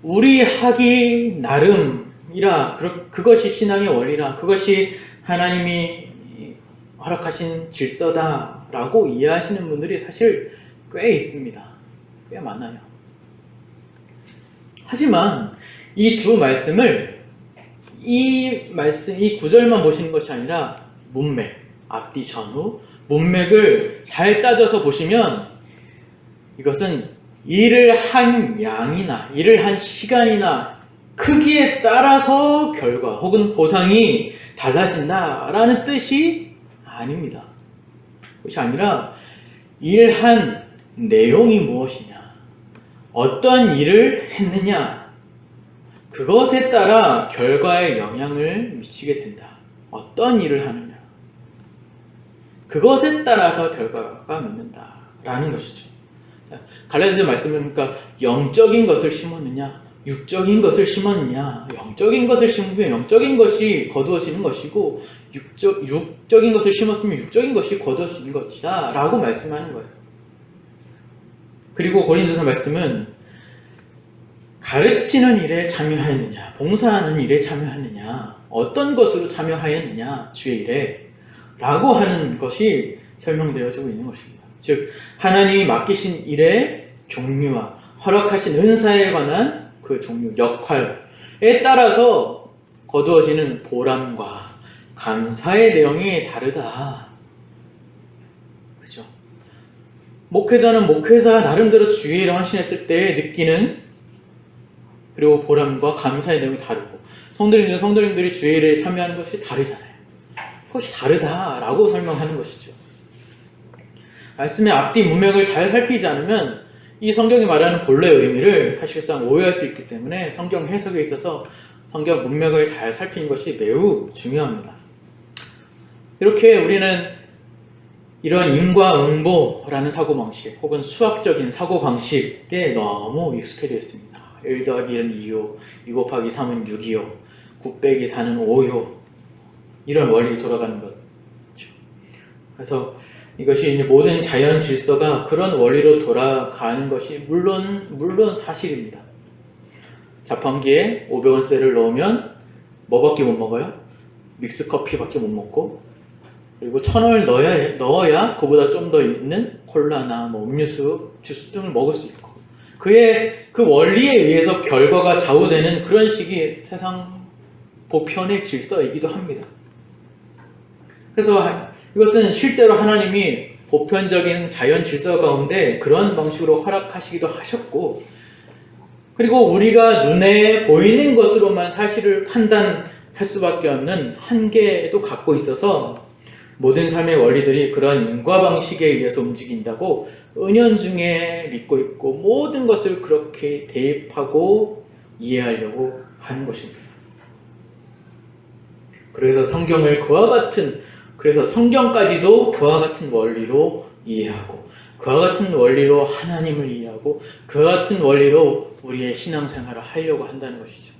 S1: 우리 하기 나름이라, 그것이 신앙의 원리라, 그것이 하나님이 허락하신 질서다라고 이해하시는 분들이 사실 꽤 있습니다. 꽤 많아요. 하지만 이 두 말씀을, 이 구절만 보시는 것이 아니라 문맥, 앞뒤 전후 문맥을 잘 따져서 보시면 이것은 일을 한 양이나 일을 한 시간이나 크기에 따라서 결과 혹은 보상이 달라진다라는 뜻이 아닙니다. 그것이 아니라 일한 내용이 무엇이냐, 어떤 일을 했느냐, 그것에 따라 결과에 영향을 미치게 된다. 어떤 일을 하느냐, 그것에 따라서 결과가 맺는다라는 것이죠. 갈라디아서 말씀은 그러니까 영적인 것을 심었느냐, 육적인 것을 심었느냐, 영적인 것을 심으면 영적인 것이 거두어지는 것이고, 육적인 것을 심었으면 육적인 것이 거두어지는 것이다 라고 말씀하는 거예요. 그리고 고린도서 말씀은 가르치는 일에 참여하였느냐, 봉사하는 일에 참여하느냐, 어떤 것으로 참여하였느냐, 주의 일에 라고 하는 것이 설명되어지고 있는 것입니다. 즉 하나님이 맡기신 일의 종류와 허락하신 은사에 관한 그 종류, 역할에 따라서 거두어지는 보람과 감사의 내용이 다르다. 그죠? 목회자는 목회자 나름대로 주의 일을 헌신했을 때 느끼는, 그리고 보람과 감사의 내용이 다르고, 성도님들이 주의 일에 참여하는 것이 다르잖아요. 그것이 다르다라고 설명하는 것이죠. 말씀의 앞뒤 문맥을 잘 살피지 않으면 이 성경이 말하는 본래의 의미를 사실상 오해할 수 있기 때문에 성경 해석에 있어서 성경 문맥을 잘 살피는 것이 매우 중요합니다. 이렇게 우리는 이런 인과응보라는 사고방식 혹은 수학적인 사고방식에 너무 익숙해져 있습니다. 1 더하기 1은 2요, 2 곱하기 3은 6이요, 9 빼기 4는 5요, 이런 원리 돌아가는 것. 그래서 이것이 이제 모든 자연 질서가 그런 원리로 돌아가는 것이 물론 사실입니다. 자판기에 500원짜리를 넣으면 뭐밖에 못 먹어요? 믹스커피밖에 못 먹고, 그리고 1,000원을 넣어야 그보다 좀 더 있는 콜라나 음료수, 주스 등을 먹을 수 있고, 그 원리에 의해서 결과가 좌우되는 그런 식이 세상 보편의 질서이기도 합니다. 그래서 이것은 실제로 하나님이 보편적인 자연 질서 가운데 그런 방식으로 허락하시기도 하셨고, 그리고 우리가 눈에 보이는 것으로만 사실을 판단할 수밖에 없는 한계도 갖고 있어서 모든 삶의 원리들이 그러한 인과방식에 의해서 움직인다고 은연중에 믿고 있고, 모든 것을 그렇게 대입하고 이해하려고 하는 것입니다. 그래서 성경까지도 그와 같은 원리로 이해하고, 그와 같은 원리로 하나님을 이해하고, 그와 같은 원리로 우리의 신앙생활을 하려고 한다는 것이죠.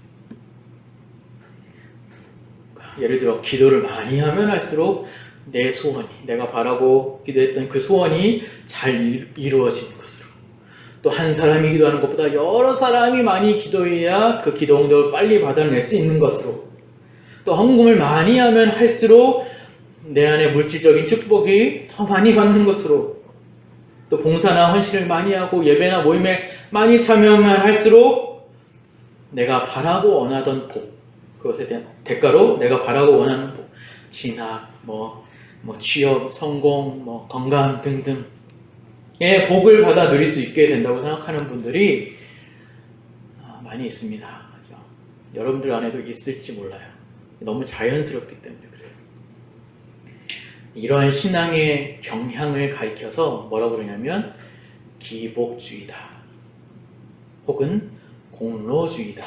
S1: 예를 들어 기도를 많이 하면 할수록 내 소원이, 내가 바라고 기도했던 그 소원이 잘 이루어지는 것으로, 또 한 사람이 기도하는 것보다 여러 사람이 많이 기도해야 그 기도 응답을 빨리 받아낼 수 있는 것으로, 또 헌금을 많이 하면 할수록 내 안에 물질적인 축복이 더 많이 받는 것으로, 또 봉사나 헌신을 많이 하고 예배나 모임에 많이 참여하면 할수록 내가 바라고 원하던 복, 그것에 대한 대가로 내가 바라고 원하는 복, 진학, 취업, 성공, 건강 등등의 복을 받아 누릴 수 있게 된다고 생각하는 분들이 많이 있습니다. 그렇죠? 여러분들 안에도 있을지 몰라요. 너무 자연스럽기 때문에 그래요. 이러한 신앙의 경향을 가리켜서 뭐라고 그러냐면 기복주의다 혹은 공로주의다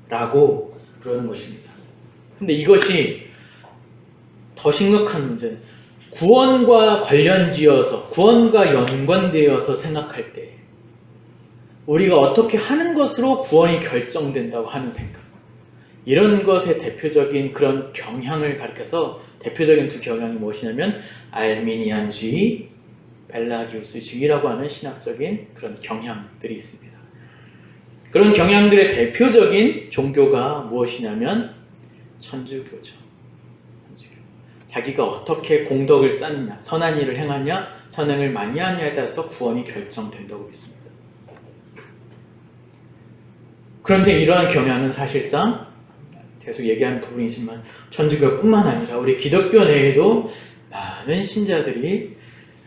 S1: 라고 그러는 것입니다. 근데 이것이 더 심각한 문제는 구원과 관련지어서, 구원과 연관되어서 생각할 때 우리가 어떻게 하는 것으로 구원이 결정된다고 하는 생각, 이런 것의 대표적인 그런 경향을 가리켜서 대표적인 두 경향이 무엇이냐면 알미니안주의, 벨라기우스주의라고 하는 신학적인 그런 경향들이 있습니다. 그런 경향들의 대표적인 종교가 무엇이냐면 천주교죠. 천주교. 자기가 어떻게 공덕을 쌓느냐, 선한 일을 행하냐, 선행을 많이 하냐에 따라서 구원이 결정된다고 믿습니다. 그런데 이러한 경향은 사실상 계속 얘기하는 부분이지만 천주교뿐만 아니라 우리 기독교 내에도 많은 신자들이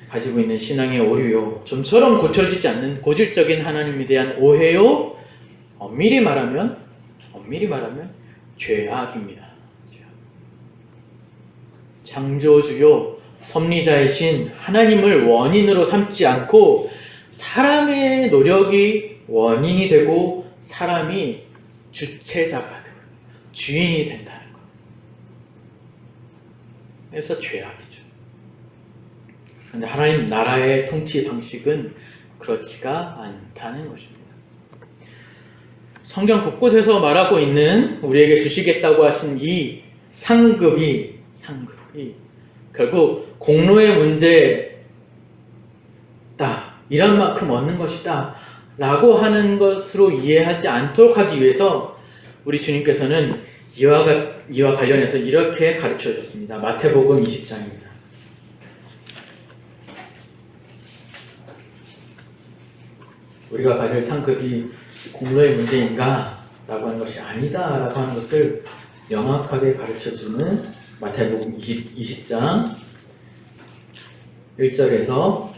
S1: 가지고 있는 신앙의 오류요, 좀처럼 고쳐지지 않는 고질적인 하나님에 대한 오해요, 엄밀히 말하면 죄악입니다. 창조주요 섭리자이신 하나님을 원인으로 삼지 않고 사람의 노력이 원인이 되고 사람이 주체자가 되고 주인이 된다는 것. 그래서 죄악이죠. 그런데 하나님 나라의 통치 방식은 그렇지가 않다는 것입니다. 성경 곳곳에서 말하고 있는 우리에게 주시겠다고 하신 이 상급이 결국 공로의 문제다, 일한 만큼 얻는 것이다 라고 하는 것으로 이해하지 않도록 하기 위해서 우리 주님께서는 이와 관련해서 이렇게 가르쳐 주셨습니다. 마태복음 20장입니다. 우리가 받을 상급이 공로의 문제인가? 라고 하는 것이 아니다 라고 하는 것을 명확하게 가르쳐주는 마태복음 20장 1절에서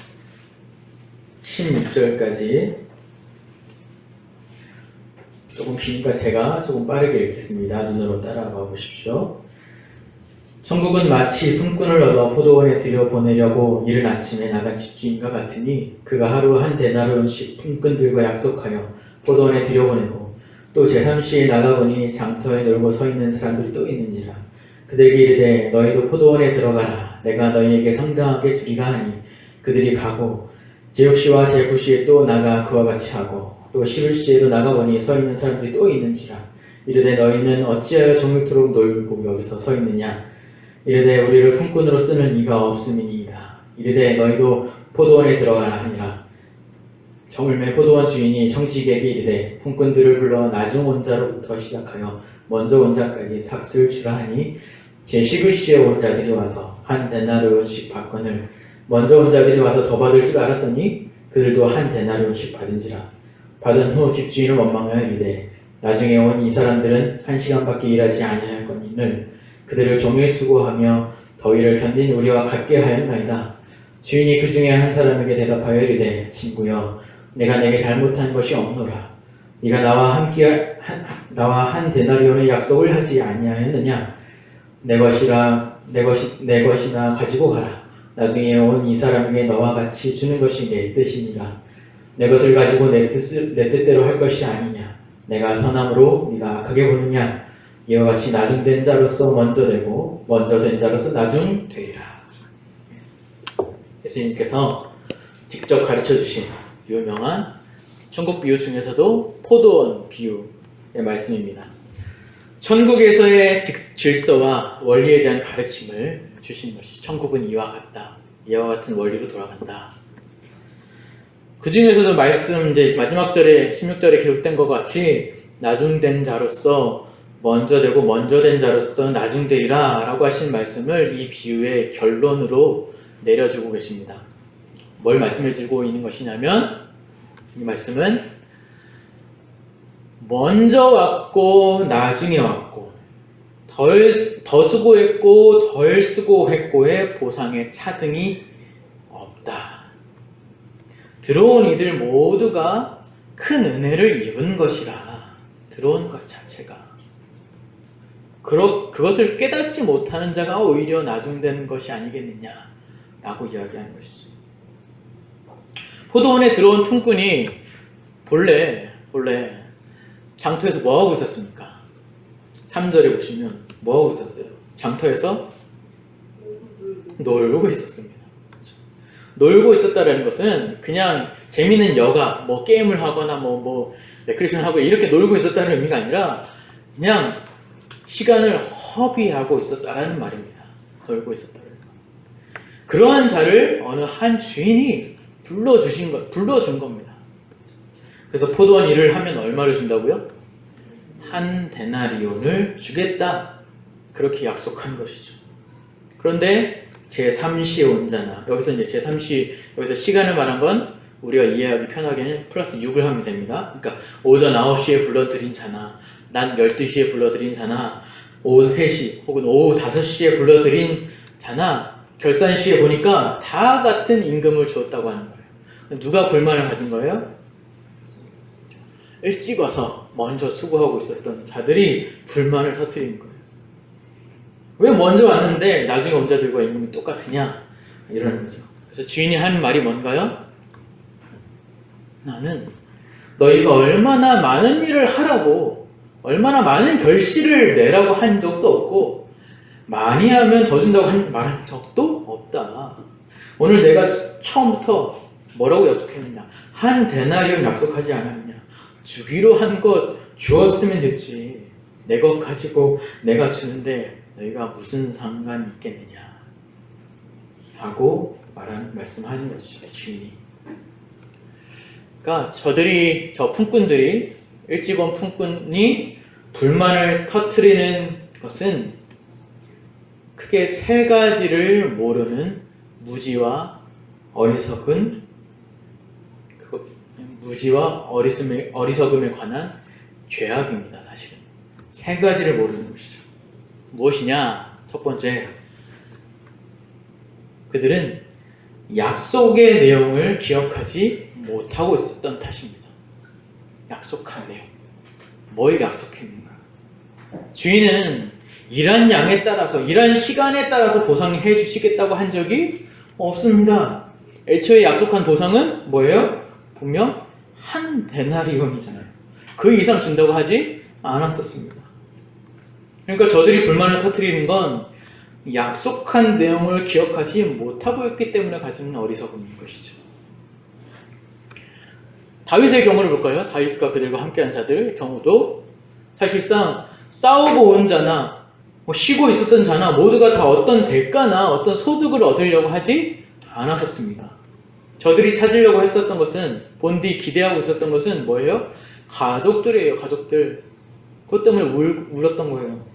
S1: 16절까지 조금 기니까 제가 조금 빠르게 읽겠습니다. 눈으로 따라가 보십시오. 천국은 마치 품꾼을 얻어 포도원에 들여보내려고 이른 아침에 나간 집주인과 같으니 그가 하루 한 데나리온씩 품꾼들과 약속하여 포도원에 들여보내고 또 제3시에 나가보니 장터에 놀고 서 있는 사람들이 또 있는지라. 그들에게 이르되 너희도 포도원에 들어가라. 내가 너희에게 상당하게 주리라 하니 그들이 가고 제6시와 제9시에 또 나가 그와 같이 하고 또 11시에도 나가보니 서 있는 사람들이 또 있는지라. 이르되 너희는 어찌하여 종일토록 놀고 여기서 서 있느냐. 이르되 우리를 품꾼으로 쓰는 이가 없음이니이다. 이르되 너희도 포도원에 들어가라 하니라. 저물매 포도원 주인이 청지기에게 이르되 품꾼들을 불러 나중 온 자로부터 시작하여 먼저 온 자까지 삭슬 주라 하니 제11시에 온 자들이 와서 한 데나리온씩 받거늘 먼저 온 자들이 와서 더 받을 줄 알았더니 그들도 한 데나리온씩 받은지라. 받은 후 집주인을 원망하여 이르되 나중에 온 이 사람들은 1시간밖에 일하지 아니하였거니를 그들을 종일 수고하며 더위를 견딘 우리와 같게 하였나이다. 주인이 그 중에 한 사람에게 대답하여 이르되 친구여 내가 내게 잘못한 것이 없노라. 네가 나와 한 데나리온의 약속을 하지 아니하였느냐. 내 것이나 가지고 가라. 나중에 온 이 사람에게 너와 같이 주는 것이 내 뜻이니라. 내 것을 가지고 내 뜻대로 할 것이 아니냐. 내가 선함으로 네가 악하게 보느냐. 이와 같이 나중된 자로서 먼저 되고 먼저 된 자로서 나중 되리라. 예수님께서 직접 가르쳐 주신 유명한 천국 비유 중에서도 포도원 비유의 말씀입니다. 천국에서의 질서와 원리에 대한 가르침을 주신 것이 천국은 이와 같다. 이와 같은 원리로 돌아간다. 그 중에서도 말씀 이제 마지막 절에 16절에 기록된 것 같이 나중된 자로서 먼저 되고 먼저 된 자로서 나중되리라 라고 하신 말씀을 이 비유의 결론으로 내려주고 계십니다. 뭘 말씀해주고 있는 것이냐면 이 말씀은 먼저 왔고 나중에 왔고 더 수고했고 덜 수고했고의 보상의 차등이 없다. 들어온 이들 모두가 큰 은혜를 입은 것이라. 들어온 것 자체가. 그것을 깨닫지 못하는 자가 오히려 나중된 것이 아니겠느냐라고 이야기하는 것이죠. 포도원에 들어온 품꾼이 본래 장터에서 뭐하고 있었습니까? 3절에 보시면 뭐하고 있었어요? 장터에서 놀고 있었습니다. 놀고 있었다는 것은 그냥 재미있는 여가, 뭐 게임을 하거나 레크레이션 하고 이렇게 놀고 있었다는 의미가 아니라 그냥 시간을 허비하고 있었다라는 말입니다. 놀고 있었다는 말. 그러한 자를 어느 한 주인이 불러준 겁니다. 그래서 포도원 일을 하면 얼마를 준다고요? 한 데나리온을 주겠다. 그렇게 약속한 것이죠. 그런데 제3시에 온 자나, 여기서 이제 제3시, 여기서 시간을 말한 건 우리가 이해하기 편하게는 플러스 6을 하면 됩니다. 그러니까 오전 9시에 불러드린 자나, 낮 12시에 불러드린 자나, 오후 3시 혹은 오후 5시에 불러드린 자나, 결산시에 보니까 다 같은 임금을 주었다고 하는 거예요. 누가 불만을 가진 거예요? 일찍 와서 먼저 수고하고 있었던 자들이 불만을 터뜨리는 거예요. 왜 먼저 왔는데 나중에 온 자들과 임금이 똑같으냐? 이러는 거죠. 그래서 주인이 하는 말이 뭔가요? 나는 너희가 얼마나 많은 일을 하라고, 얼마나 많은 결실을 내라고 한 적도 없고, 많이 하면 더 준다고 말한 적도 없다. 오늘 내가 처음부터 뭐라고 약속했느냐? 한 데나리온 약속하지 않았느냐? 주기로 한 것 주었으면 됐지. 내 것 가지고 내가 주는데 너희가 무슨 상관이 있겠느냐? 하고 말씀하는 것이죠, 주인이. 그러니까 저 품꾼들이, 일찍 온 품꾼이 불만을 터뜨리는 것은 크게 세 가지를 모르는 무지와 어리석음에 관한 죄악입니다. 사실은 세 가지를 모르는 것이죠. 무엇이냐? 첫 번째, 그들은 약속의 내용을 기억하지 못하고 있었던 탓입니다. 약속한 내용, 뭘 약속했는가? 주인은 일한 양에 따라서, 일한 시간에 따라서 보상해 주시겠다고 한 적이 없습니다. 애초에 약속한 보상은 뭐예요? 분명 한 데나리온이잖아요. 그 이상 준다고 하지 않았었습니다. 그러니까 저들이 불만을 터뜨리는 건 약속한 내용을 기억하지 못하고 있기 때문에 가지는 어리석음인 것이죠. 다윗의 경우를 볼까요? 다윗과 그들과 함께한 자들 경우도 사실상 싸우고 온 자나 쉬고 있었던 자나 모두가 다 어떤 대가나 어떤 소득을 얻으려고 하지 않았었습니다. 저들이 찾으려고 했었던 것은, 본디 기대하고 있었던 것은 뭐예요? 가족들이에요. 가족들. 그것 때문에 울었던 거예요.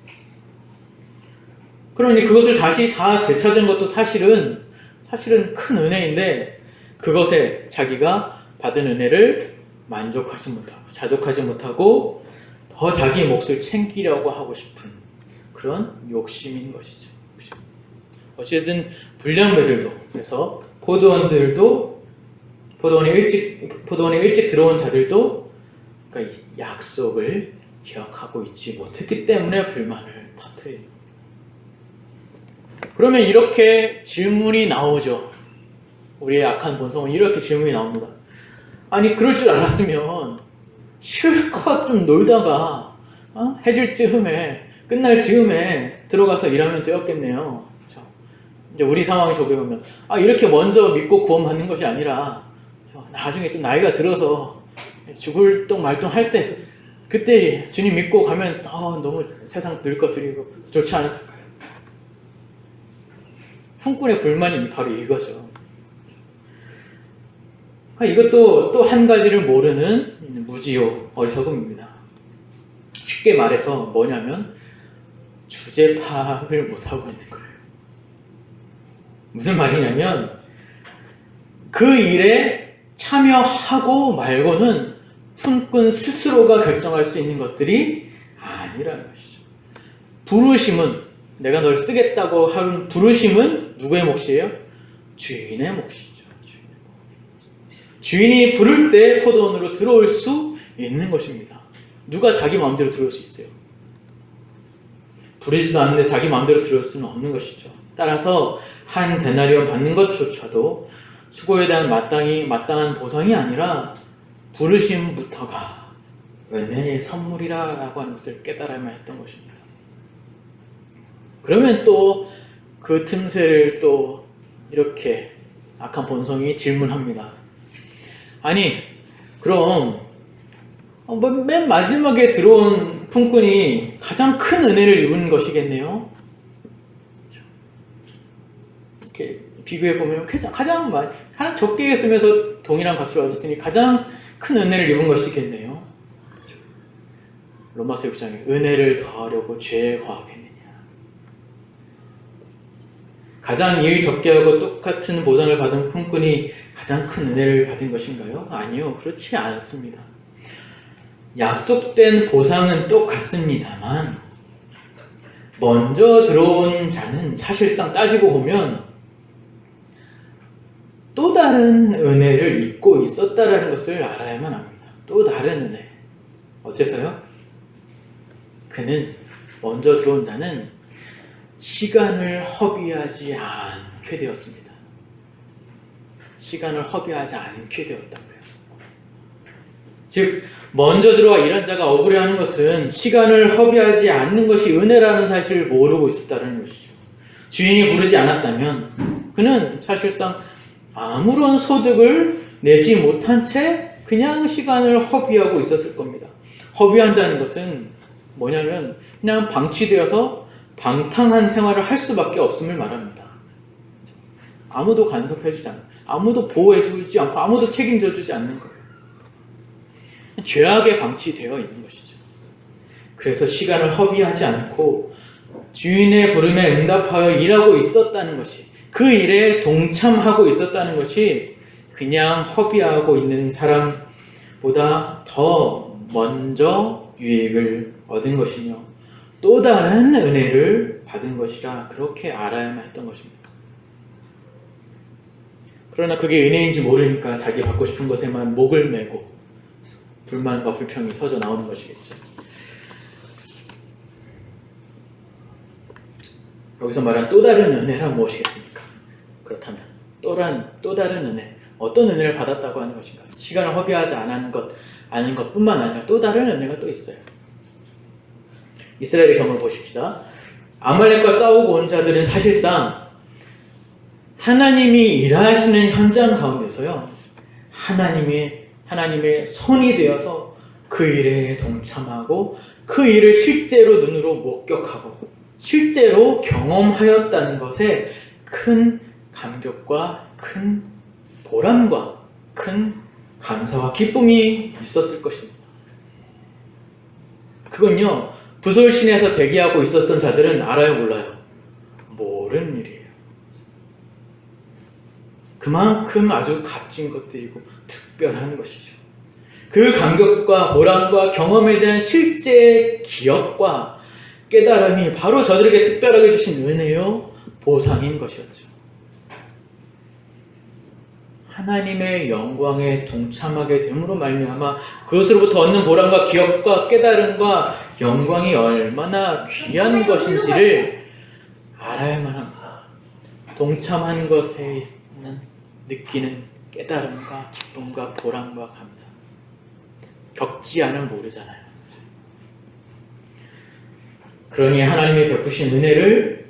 S1: 그러니 그것을 다시 다 되찾은 것도 사실은 큰 은혜인데, 그것에 자기가 받은 은혜를 만족하지 못하고 자족하지 못하고 더 자기 몫을 챙기려고 하고 싶은 그런 욕심인 것이죠. 어쨌든 불량배들도, 그래서 포도원에 일찍 들어온 자들도 그러니까 약속을 기억하고 있지 못했기 때문에 불만을 터뜨립니다. 그러면 이렇게 질문이 나오죠. 우리의 악한 본성은 이렇게 질문이 나옵니다. 아니, 그럴 줄 알았으면 실컷 좀 놀다가 해질 즈음에, 끝날 즈음에 들어가서 일하면 되었겠네요. 이제 우리 상황에 적용하면 이렇게 먼저 믿고 구원받는 것이 아니라 나중에 좀 나이가 들어서 죽을 똥 말똥 할 때 그때 주님 믿고 가면 너무 세상 늙어드리고 좋지 않았을까요? 품꾼의 불만이 바로 이거죠. 이것도 또 한 가지를 모르는 무지요 어리석음입니다. 쉽게 말해서 뭐냐면 주제 파악을 못하고 있는 거예요. 무슨 말이냐면 그 일에 참여하고 말고는 품꾼 스스로가 결정할 수 있는 것들이 아니라는 것이죠. 부르심은, 내가 널 쓰겠다고 하는 부르심은 누구의 몫이에요? 주인의 몫이죠. 주인이 부를 때 포도원으로 들어올 수 있는 것입니다. 누가 자기 마음대로 들어올 수 있어요? 부르지도 않는데 자기 마음대로 들어올 수는 없는 것이죠. 따라서 한 데나리온 받는 것조차도 수고에 대한 마땅한 보상이 아니라 부르심부터가 은혜의 선물이라 라고 하는 것을 깨달아야만 했던 것입니다. 그러면 또 그 틈새를 또 이렇게 악한 본성이 질문합니다. 아니, 그럼 맨 마지막에 들어온 품꾼이 가장 큰 은혜를 입은 것이겠네요. 이렇게 비교해보면 가장 적게 쓰면서 동일한 값을 얻었으니 가장 큰 은혜를 입은 것이겠네요. 로마서 6장에 은혜를 더하려고 죄에 과하겠느냐. 가장 일 적게 하고 똑같은 보상을 받은 품꾼이 가장 큰 은혜를 받은 것인가요? 아니요, 그렇지 않습니다. 약속된 보상은 똑같습니다만 먼저 들어온 자는 사실상 따지고 보면 또 다른 은혜를 입고 있었다라는 것을 알아야만 합니다. 또 다른 은혜. 어째서요? 그는 먼저 들어온 자는 시간을 허비하지 않게 되었습니다. 시간을 허비하지 않게 되었다고요. 즉 먼저 들어와 일한 자가 억울해하는 것은 시간을 허비하지 않는 것이 은혜라는 사실을 모르고 있었다는 것이죠. 주인이 부르지 않았다면 그는 사실상 아무런 소득을 내지 못한 채 그냥 시간을 허비하고 있었을 겁니다. 허비한다는 것은 뭐냐면 그냥 방치되어서 방탕한 생활을 할 수밖에 없음을 말합니다. 아무도 간섭해주지 않고 아무도 보호해주지 않고 아무도 책임져주지 않는 거예요. 죄악에 방치되어 있는 것이죠. 그래서 시간을 허비하지 않고 주인의 부름에 응답하여 일하고 있었다는 것이, 그 일에 동참하고 있었다는 것이 그냥 허비하고 있는 사람보다 더 먼저 유익을 얻은 것이며 또 다른 은혜를 받은 것이라 그렇게 알아야만 했던 것입니다. 그러나 그게 은혜인지 모르니까 자기 받고 싶은 것에만 목을 메고 불만과 불평이 터져 나오는 것이겠죠. 여기서 말한 또 다른 은혜란 무엇이겠습니까? 그렇다면 또 다른 은혜, 어떤 은혜를 받았다고 하는 것인가? 시간을 허비하지 않은 것뿐만 아니라 또 다른 은혜가 또 있어요. 이스라엘의 경험을 보십시다. 아말렉과 싸우고 온 자들은 사실상 하나님이 일하시는 현장 가운데서요, 하나님의 손이 되어서 그 일에 동참하고 그 일을 실제로 눈으로 목격하고 실제로 경험하였다는 것에 큰 감격과 큰 보람과 큰 감사와 기쁨이 있었을 것입니다. 그건요, 부솔신에서 대기하고 있었던 자들은 알아요, 몰라요? 모르는 일이에요. 그만큼 아주 값진 것들이고 특별한 것이죠. 그 감격과 보람과 경험에 대한 실제 기억과 깨달음이 바로 저들에게 특별하게 주신 은혜요, 보상인 것이었죠. 하나님의 영광에 동참하게 됨으로 말미암아 그것으로부터 얻는 보람과 기억과 깨달음과 영광이 얼마나 귀한 것인지를 알아야만 합니다. 동참한 것에 있는 느끼는 깨달음과 기쁨과 보람과 감사, 겪지 않으면 모르잖아요. 그러니 하나님이 베푸신 은혜를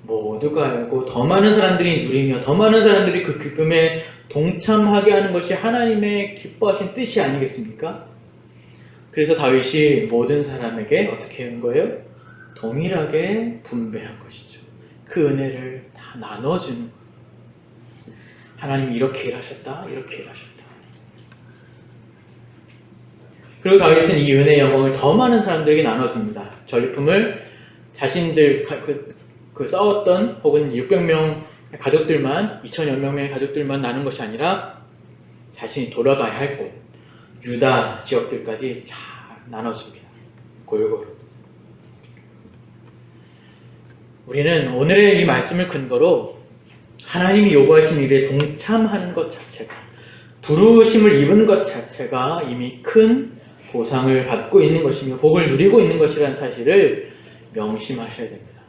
S1: 모두가 알고 더 많은 사람들이 누리며 더 많은 사람들이 그 기쁨에 동참하게 하는 것이 하나님의 기뻐하신 뜻이 아니겠습니까? 그래서 다윗이 모든 사람에게 어떻게 한 거예요? 동일하게 분배한 것이죠. 그 은혜를 다 나눠주는 거예요. 하나님이 이렇게 일하셨다, 이렇게 일하셨다. 그리고 다윗은 이 은혜의 영광을 더 많은 사람들에게 나눠줍니다. 전리품을 자신들 그 싸웠던 혹은 600명 가족들만 2000여 명의 가족들만 나눈 것이 아니라 자신이 돌아가야 할 곳 유다 지역들까지 쫙 나눠줍니다. 골고루. 우리는 오늘의 이 말씀을 근거로 하나님이 요구하신 일에 동참하는 것 자체가 부르심을 입은 것 자체가 이미 큰 보상을 받고 있는 것이며 복을 누리고 있는 것이라는 사실을 명심하셔야 됩니다.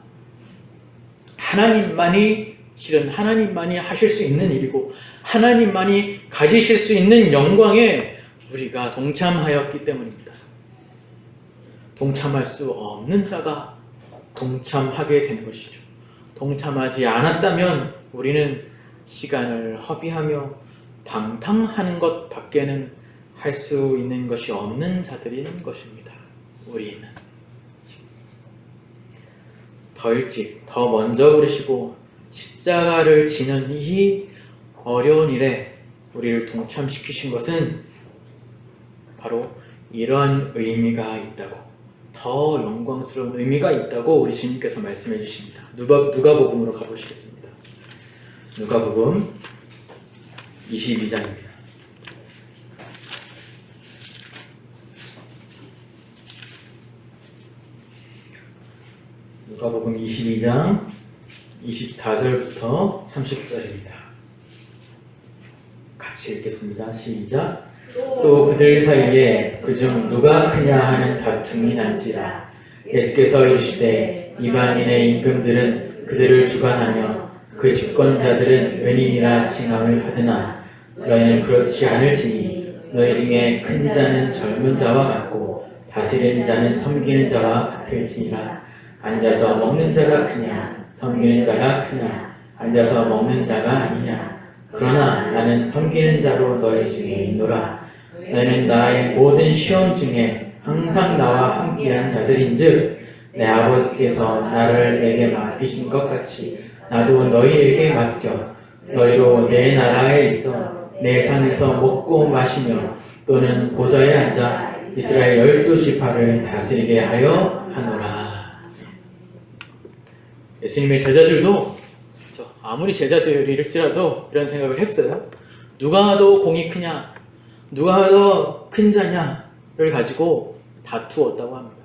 S1: 실은 하나님만이 하실 수 있는 일이고 하나님만이 가지실 수 있는 영광에 우리가 동참하였기 때문입니다. 동참할 수 없는 자가 동참하게 된 것이죠. 동참하지 않았다면 우리는 시간을 허비하며 방탕하는 것 밖에는 할 수 있는 것이 없는 자들인 것입니다. 우리는 더 일찍, 더 먼저 부르시고 십자가를 지는 이 어려운 일에 우리를 동참시키신 것은 바로 이러한 의미가 있다고, 더 영광스러운 의미가 있다고 우리 주님께서 말씀해 주십니다. 누가복음으로 가보시겠습니다. 누가복음 22장입니다. 누가복음 22장 24절부터 30절입니다. 같이 읽겠습니다. 시작. 또 그들 사이에 그중 누가 크냐 하는 다툼이 난지라. 예수께서 이르시되 이방인의 임금들은 그들을 주관하며 그 집권자들은 은인이라 칭함을 하드나 너희는 그렇지 않을지니 너희 중에 큰 자는 젊은 자와 같고 다스리는 자는 섬기는 자와 같을지니라. 앉아서 먹는 자가 크냐 섬기는 자가 크냐 앉아서 먹는 자가 아니냐. 그러나 나는 섬기는 자로 너희 중에 있노라. 너희는 나의 모든 시험 중에 항상 나와 함께한 자들인즉 내 아버지께서 나를 내게 맡기신 것 같이 나도 너희에게 맡겨 너희로 내 나라에 있어 내 산에서 먹고 마시며 또는 보좌에 앉아 이스라엘 12지파를 다스리게 하려 하노라. 예수님의 제자들도 아무리 제자들일지라도 이런 생각을 했어요. 누가 더 공이 크냐, 누가 더 큰 자냐를 가지고 다투었다고 합니다.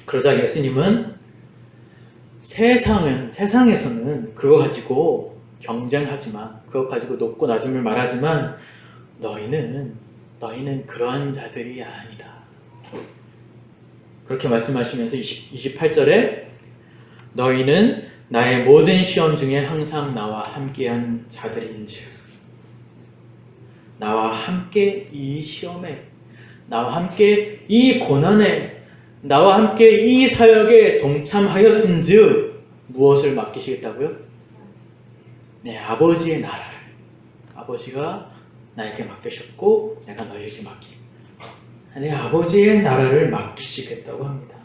S1: 그러자 예수님은 세상에서는 그거 가지고 경쟁하지만, 그거 가지고 높고 낮음을 말하지만 너희는 그러한 자들이 아니다. 그렇게 말씀하시면서 28절에 너희는 나의 모든 시험 중에 항상 나와 함께한 자들인즉, 나와 함께 이 시험에, 나와 함께 이 고난에, 나와 함께 이 사역에 동참하였은즉 무엇을 맡기시겠다고요? 내 아버지의 나라를. 아버지가 나에게 맡기셨고 내가 너에게 내 아버지의 나라를 맡기시겠다고 합니다.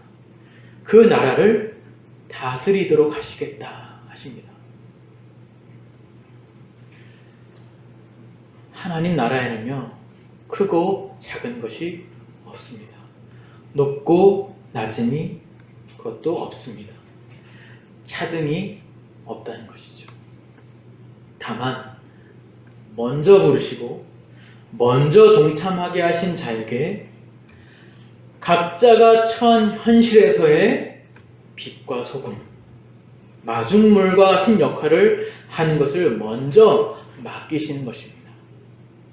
S1: 그 나라를 다스리도록 하시겠다 하십니다. 하나님 나라에는요, 크고 작은 것이 없습니다. 높고 낮음이 그것도 없습니다. 차등이 없다는 것이죠. 다만 먼저 부르시고 먼저 동참하게 하신 자에게 각자가 처한 현실에서의 빛과 소금, 마중물과 같은 역할을 하는 것을 먼저 맡기시는 것입니다.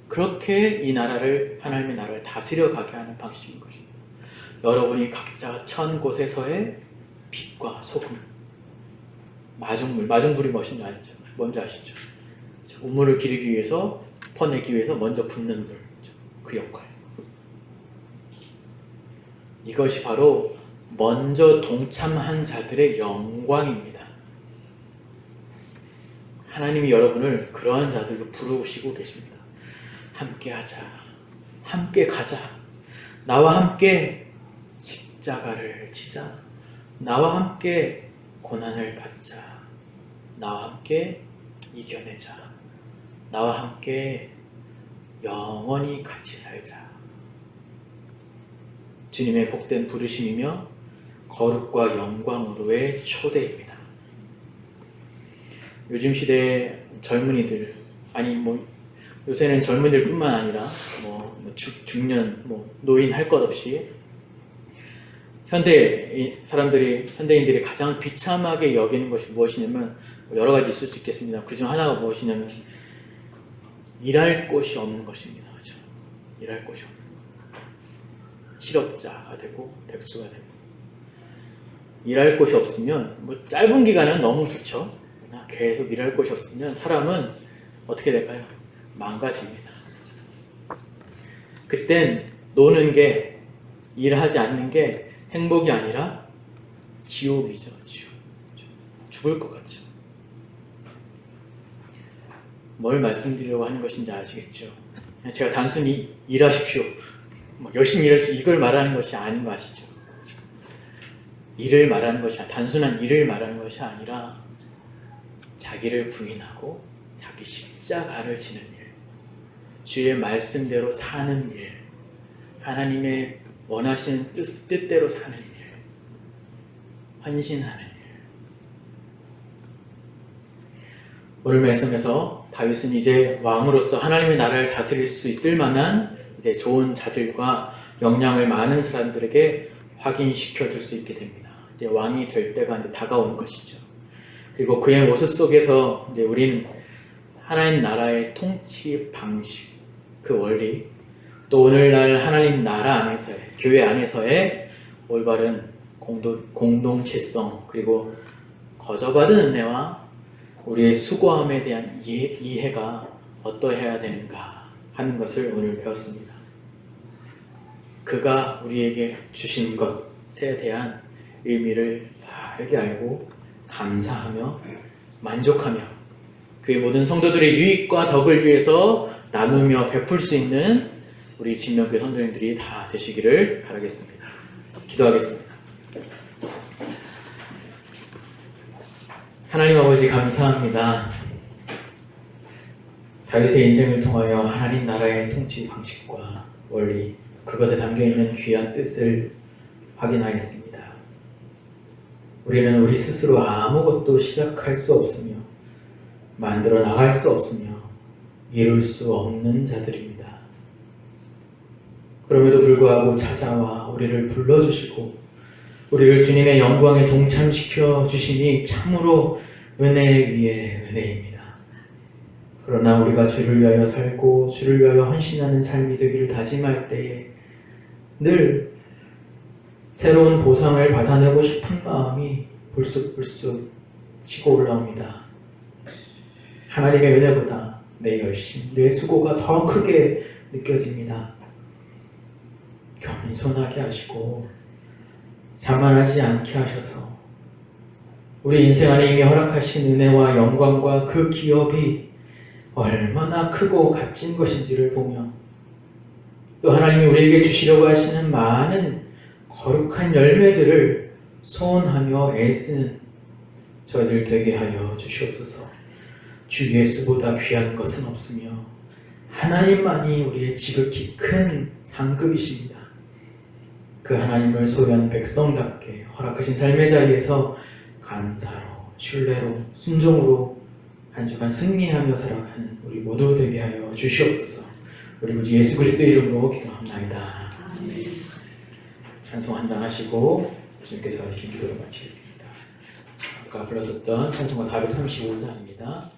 S1: 그렇게 이 나라를, 하나님의 나라를 다스려 가게 하는 방식인 것입니다. 여러분이 각자 처한 곳에서의 빛과 소금, 마중물이 뭔지 아시죠? 우물을 기르기 위해서, 퍼내기 위해서 먼저 붓는 물, 그 역할. 이것이 바로 먼저 동참한 자들의 영광입니다. 하나님이 여러분을 그러한 자들로 부르시고 계십니다. 함께 하자, 함께 가자, 나와 함께 십자가를 지자. 나와 함께 고난을 받자. 나와 함께 이겨내자. 나와 함께 영원히 같이 살자. 주님의 복된 부르심이며 거룩과 영광으로의 초대입니다. 요즘 시대의 젊은이들, 요새는 젊은이들뿐만 아니라 중년, 노인 할 것 없이 현대인들이 가장 비참하게 여기는 것이 무엇이냐면, 여러 가지 있을 수 있겠습니다. 그중 하나가 무엇이냐면 일할 곳이 없는 것입니다. 그렇죠? 일할 곳이 없는 것. 실업자가 되고 백수가 되고. 일할 곳이 없으면 짧은 기간은 너무 좋죠. 그러나 계속 일할 곳이 없으면 사람은 어떻게 될까요? 망가집니다. 그땐 노는 게, 일하지 않는 게 행복이 아니라 지옥이죠. 지옥. 죽을 것 같죠. 뭘 말씀드리려고 하는 것인지 아시겠죠? 제가 단순히 일하십시오, 열심히 일하십시오, 이걸 말하는 것이 아닌 거 아시죠? 일을 말하는 것이, 단순한 일을 말하는 것이 아니라 자기를 부인하고 자기 십자가를 지는 일, 주의 말씀대로 사는 일, 하나님의 원하시는 뜻대로 사는 일, 헌신하는 일. 오늘 말씀에서 다윗은 이제 왕으로서 하나님의 나라를 다스릴 수 있을 만한 이제 좋은 자질과 역량을 많은 사람들에게 확인시켜 줄 수 있게 됩니다. 이제 왕이 될 때가 이제 다가오는 것이죠. 그리고 그의 모습 속에서 이제 우리는 하나님 나라의 통치 방식, 그 원리, 또 오늘날 하나님 나라 안에서의, 교회 안에서의 올바른 공동체성, 그리고 거저받은 은혜와 우리의 수고함에 대한 이해가 어떠해야 되는가 하는 것을 오늘 배웠습니다. 그가 우리에게 주신 것에 대한 의미를 바르게 알고 감사하며 만족하며 그의 모든 성도들의 유익과 덕을 위해서 나누며 베풀 수 있는 우리 진명교회 성도님들이 다 되시기를 바라겠습니다. 기도하겠습니다. 하나님 아버지, 감사합니다. 다윗의 인생을 통하여 하나님 나라의 통치 방식과 원리, 그것에 담겨있는 귀한 뜻을 확인하였습니다. 우리는 우리 스스로 아무것도 시작할 수 없으며 만들어 나갈 수 없으며 이룰 수 없는 자들입니다. 그럼에도 불구하고 찾아와 우리를 불러주시고 우리를 주님의 영광에 동참시켜 주시니 참으로 은혜 위에 은혜입니다. 그러나 우리가 주를 위하여 살고 주를 위하여 헌신하는 삶이 되기를 다짐할 때에 늘 새로운 보상을 받아내고 싶은 마음이 불쑥불쑥 치고 올라옵니다. 하나님의 은혜보다 내 열심, 내 수고가 더 크게 느껴집니다. 겸손하게 하시고 자만하지 않게 하셔서 우리 인생 안에 이미 허락하신 은혜와 영광과 그 기업이 얼마나 크고 값진 것인지를 보며 또 하나님이 우리에게 주시려고 하시는 많은 거룩한 열매들을 소원하며 애쓰는 저희들 되게 하여 주시옵소서. 주 예수보다 귀한 것은 없으며 하나님만이 우리의 지극히 큰 상급이십니다. 그 하나님을 소유한 백성답게 허락하신 삶의 자리에서 감사로, 신뢰로, 순종으로 한 주간 승리하며 살아가는 우리 모두 되게 하여 주시옵소서. 우리 구주 예수 그리스도의 이름으로 기도합나이다. 아멘. 찬송 한잔 하시고 주님께서 하신 기도를 마치겠습니다. 아까 불렀었던 찬송가 435장입니다.